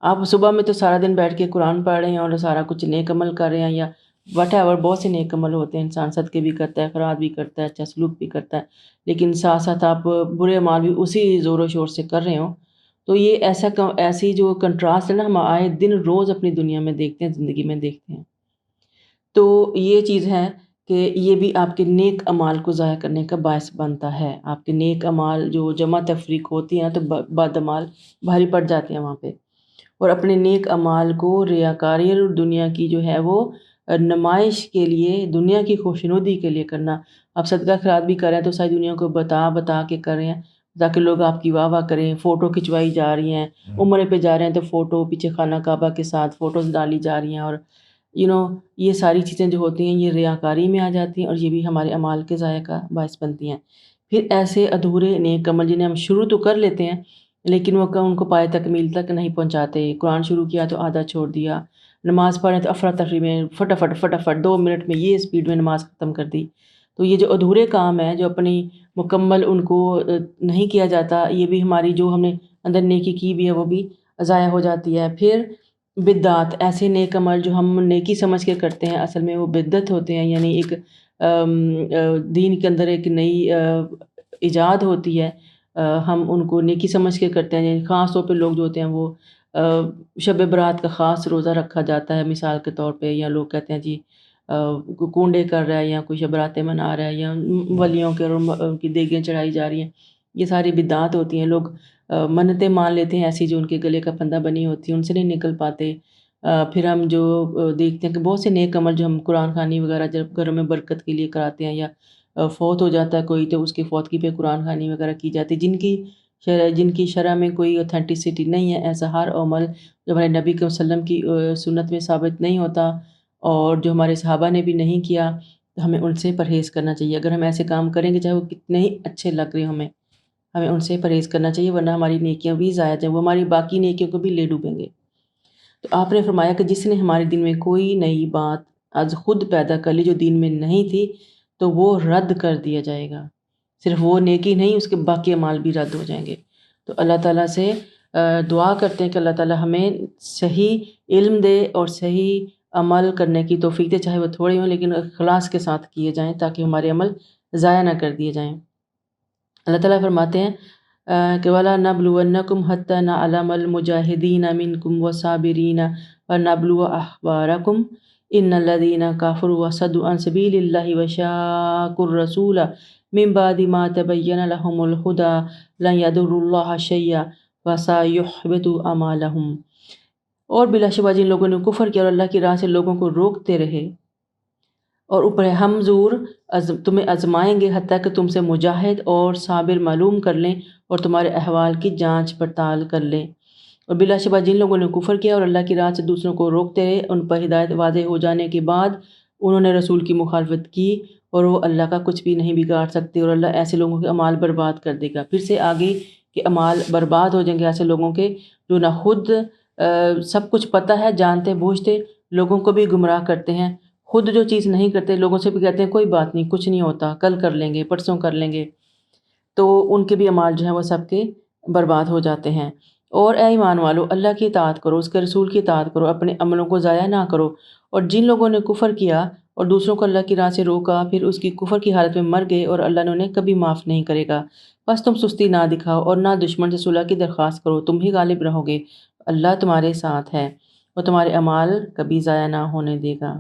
آپ صبح میں تو سارا دن بیٹھ کے قرآن پڑھ رہے ہیں اور سارا کچھ نیک عمل کر رہے ہیں، یا وٹ ایور، بہت سے نیک عمل ہوتے ہیں، انسان صدقے بھی کرتا ہے، خیرات بھی کرتا ہے، اچھا سلوک بھی کرتا ہے، لیکن ساتھ ساتھ آپ برے اعمال بھی اسی زور و شور سے کر رہے ہوں، تو یہ ایسی جو کنٹراسٹ ہے نا، ہم آئے دن روز اپنی دنیا میں دیکھتے ہیں، زندگی میں دیکھتے ہیں۔ تو یہ چیز ہے کہ یہ بھی آپ کے نیک اعمال کو ضائع کرنے کا باعث بنتا ہے۔ آپ کے نیک اعمال جو جمع تفریق ہوتی ہیں تو بد اعمال بھاری پڑ جاتے ہیں وہاں پہ۔ اور اپنے نیک اعمال کو ریاکاری اور دنیا کی جو ہے وہ نمائش کے لیے، دنیا کی خوشنودی کے لیے کرنا، آپ صدقہ خیرات بھی کر رہے ہیں تو ساری دنیا کو بتا کے کر رہے ہیں تاکہ لوگ آپ کی واہ واہ کریں، فوٹو کھنچوائی جا رہی ہیں، عمرے پہ جا رہے ہیں تو فوٹو پیچھے خانہ کعبہ کے ساتھ فوٹوز ڈالی جا رہی ہیں، اور یہ ساری چیزیں جو ہوتی ہیں یہ ریاکاری میں آ جاتی ہیں اور یہ بھی ہمارے اعمال کے ضائع کا باعث بنتی ہیں۔ پھر ایسے ادھورے نیک عمل جنہیں ہم شروع تو کر لیتے ہیں لیکن وہ ان کو پائے تکمیل تک نہیں پہنچاتے، قرآن شروع کیا تو آدھا چھوڑ دیا، نماز پڑھیں تو افراتفری میں فٹافٹ 2 منٹ میں یہ اسپیڈ میں نماز ختم کر دی۔ تو یہ جو ادھورے کام ہے جو اپنی مکمل ان کو نہیں کیا جاتا، یہ بھی ہماری جو ہم نے اندر نیکی کی بھی ہے وہ بھی ضائع ہو جاتی ہے۔ پھر بدعات، ایسے نیک عمل جو ہم نیکی سمجھ کے کرتے ہیں اصل میں وہ بدعت ہوتے ہیں، یعنی ایک دین کے اندر ایک نئی ایجاد ہوتی ہے، ہم ان کو نیکی سمجھ کے کرتے ہیں۔ یعنی خاص طور پہ لوگ جو ہوتے ہیں وہ شب برات کا خاص روزہ رکھا جاتا ہے مثال کے طور پہ، یا لوگ کہتے ہیں جی کنڈے کر رہا ہے یا کوئی شب براتیں منا رہا ہے یا ولیوں کے ان کی دیگیں چڑھائی جا رہی ہیں، یہ ساری بدعات ہوتی ہیں۔ لوگ منتیں مان لیتے ہیں ایسی جو ان کے گلے کا پھندہ بنی ہوتی ہیں، ان سے نہیں نکل پاتے۔ پھر ہم جو دیکھتے ہیں کہ بہت سے نیک عمل جو ہم قرآن خوانی وغیرہ جب گھروں میں برکت کے لیے کراتے ہیں، یا فوت ہو جاتا ہے کوئی تو اس کی فوتگی پہ قرآن خوانی وغیرہ کی جاتی ہے، جن کی شرح میں کوئی اوتھینٹسٹی نہیں ہے، ایسا ہر عمل جو ہمارے نبی کے وسلم کی سنت میں ثابت نہیں ہوتا اور جو ہمارے صحابہ نے بھی نہیں کیا، تو ہمیں ان سے پرہیز کرنا چاہیے۔ اگر ہم ایسے کام کریں گے چاہے وہ کتنے ہی اچھے لگ رہے ہوں ہمیں ان سے پرہیز کرنا چاہیے، ورنہ ہماری نیکیاں بھی ضائع جائیں، وہ ہماری باقی نیکیوں کو بھی لے ڈوبیں گے۔ تو آپ نے فرمایا کہ جس نے ہمارے دین میں کوئی نئی بات از خود پیدا کر لی جو دین میں نہیں تھی تو وہ رد کر دیا جائے گا۔ صرف وہ نیکی نہیں، اس کے باقی اعمال بھی رد ہو جائیں گے۔ تو اللہ تعالیٰ سے دعا کرتے ہیں کہ اللہ تعالیٰ ہمیں صحیح علم دے اور صحیح عمل کرنے کی توفیق دے، چاہے وہ تھوڑے ہوں لیکن اخلاص کے ساتھ کیے جائیں تاکہ ہمارے عمل ضائع نہ کر دیے جائیں۔ اللہ تعالیٰ فرماتے ہیں کہ وَلَا نَبْلُوَنَّكُمْ حَتَّى نَعْلَمَ الْمُجَاهِدِينَ مِنْكُمْ وَالصَّابِرِينَ وَنَبْلُوَ أَخْبَارَكُمْ، ان الذین کفروا وصدوا عن سبیل اللہ وشاقوا الرسول من بعد ما تبین لهم الہدی لن یضروا اللہ شیئا وسیحبط اعمالهم۔ اور بلا شبہ جن لوگوں نے کفر کیا اور اللہ کی راہ سے لوگوں کو روکتے رہے، اور اوپر ہم ضرور تمہیں آزمائیں گے حتیٰ کہ تم سے مجاہد اور صابر معلوم کر لیں اور تمہارے احوال کی جانچ پڑتال کر لیں۔ اور بلا شبہ جن لوگوں نے کفر کیا اور اللہ کی راہ سے دوسروں کو روکتے رہے، ان پر ہدایت واضح ہو جانے کے بعد انہوں نے رسول کی مخالفت کی، اور وہ اللہ کا کچھ بھی نہیں بگاڑ سکتے، اور اللہ ایسے لوگوں کے اعمال برباد کر دے گا۔ پھر سے آگے کہ اعمال برباد ہو جائیں گے ایسے لوگوں کے جو نہ خود سب کچھ پتہ ہے، جانتے بوجھتے لوگوں کو بھی گمراہ کرتے ہیں، خود جو چیز نہیں کرتے لوگوں سے بھی کہتے ہیں کوئی بات نہیں، کچھ نہیں ہوتا، کل کر لیں گے، پرسوں کر لیں گے، تو ان کے بھی اعمال جو ہیں وہ سب کے برباد ہو جاتے ہیں۔ اور اے ایمان والو، اللہ کی اطاعت کرو، اس کے رسول کی اطاعت کرو، اپنے عملوں کو ضائع نہ کرو۔ اور جن لوگوں نے کفر کیا اور دوسروں کو اللہ کی راہ سے روکا، پھر اس کی کفر کی حالت میں مر گئے، اور اللہ نے انہیں کبھی معاف نہیں کرے گا۔ بس تم سستی نہ دکھاؤ اور نہ دشمن سے صلح کی درخواست کرو، تم ہی غالب رہو گے، اللہ تمہارے ساتھ ہے، وہ تمہارے اعمال کبھی ضائع نہ ہونے دے گا۔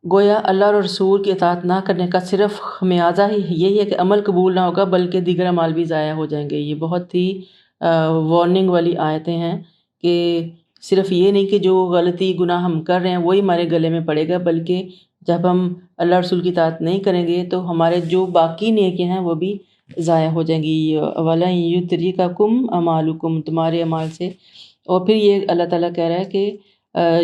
گویا اللہ اور رسول کی اطاعت نہ کرنے کا صرف خمیازہ ہی یہی ہے کہ عمل قبول نہ ہوگا، بلکہ دیگر اعمال بھی ضائع ہو جائیں گے۔ یہ بہت ہی وارننگ والی آیتیں ہیں کہ صرف یہ نہیں کہ جو غلطی گناہ ہم کر رہے ہیں وہی ہمارے گلے میں پڑے گا، بلکہ جب ہم اللہ اور رسول کی اطاعت نہیں کریں گے تو ہمارے جو باقی نیکیاں ہیں وہ بھی ضائع ہو جائیں گی۔ وَلَن يُتْرِكَكُمْ أَعْمَالُكُمْ، تمہارے اعمال سے۔ اور پھر یہ اللہ تعالیٰ کہہ رہا ہے کہ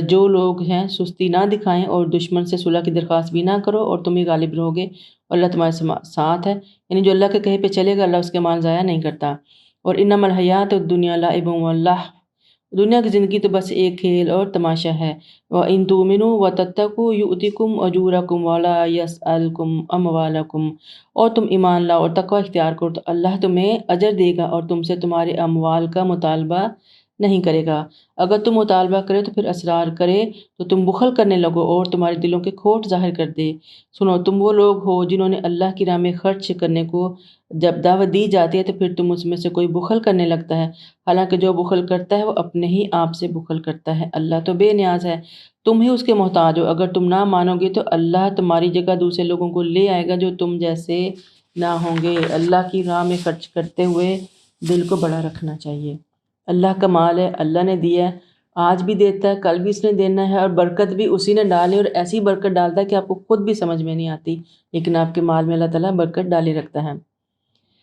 جو لوگ ہیں سستی نہ دکھائیں اور دشمن سے صلح کی درخواست بھی نہ کرو، اور تم ہی غالب رہو گے، اللہ تمہارے ساتھ ہے۔ یعنی جو اللہ کے کہے پہ چلے گا اللہ اس کے اعمال ضائع نہیں کرتا۔ اور انما الحیات الدنیا لعب ولہو، دنیا کی زندگی تو بس ایک کھیل اور تماشا ہے۔ وَإِن تُؤْمِنُوا وَتَتَّقُوا يُؤْتِكُمْ أُجُورَكُمْ وَلَا يَسْأَلْكُمْ أَمْوَالَكُمْ، اور تم ایمان لاؤ اور تقوی اختیار کرو تو اللہ تمہیں اجر دے گا اور تم سے تمہارے اموال کا مطالبہ نہیں کرے گا۔ اگر تم مطالبہ کرے تو پھر اصرار کرے تو تم بخل کرنے لگو اور تمہارے دلوں کے کھوٹ ظاہر کر دے۔ سنو، تم وہ لوگ ہو جنہوں نے اللہ کی راہ میں خرچ کرنے کو جب دعوت دی جاتی ہے تو پھر تم اس میں سے کوئی بخل کرنے لگتا ہے، حالانکہ جو بخل کرتا ہے وہ اپنے ہی آپ سے بخل کرتا ہے، اللہ تو بے نیاز ہے، تم ہی اس کے محتاج ہو۔ اگر تم نہ مانو گے تو اللہ تمہاری جگہ دوسرے لوگوں کو لے آئے گا جو تم جیسے نہ ہوں گے۔ اللہ کی راہ میں خرچ کرتے ہوئے دل کو بڑا رکھنا چاہیے۔ اللہ کا مال ہے، اللہ نے دیا ہے، آج بھی دیتا ہے، کل بھی اس نے دینا ہے، اور برکت بھی اسی نے ڈالی، اور ایسی برکت ڈالتا ہے کہ آپ کو خود بھی سمجھ میں نہیں آتی، لیکن آپ کے مال میں اللہ تعالیٰ برکت ڈالے رکھتا ہے۔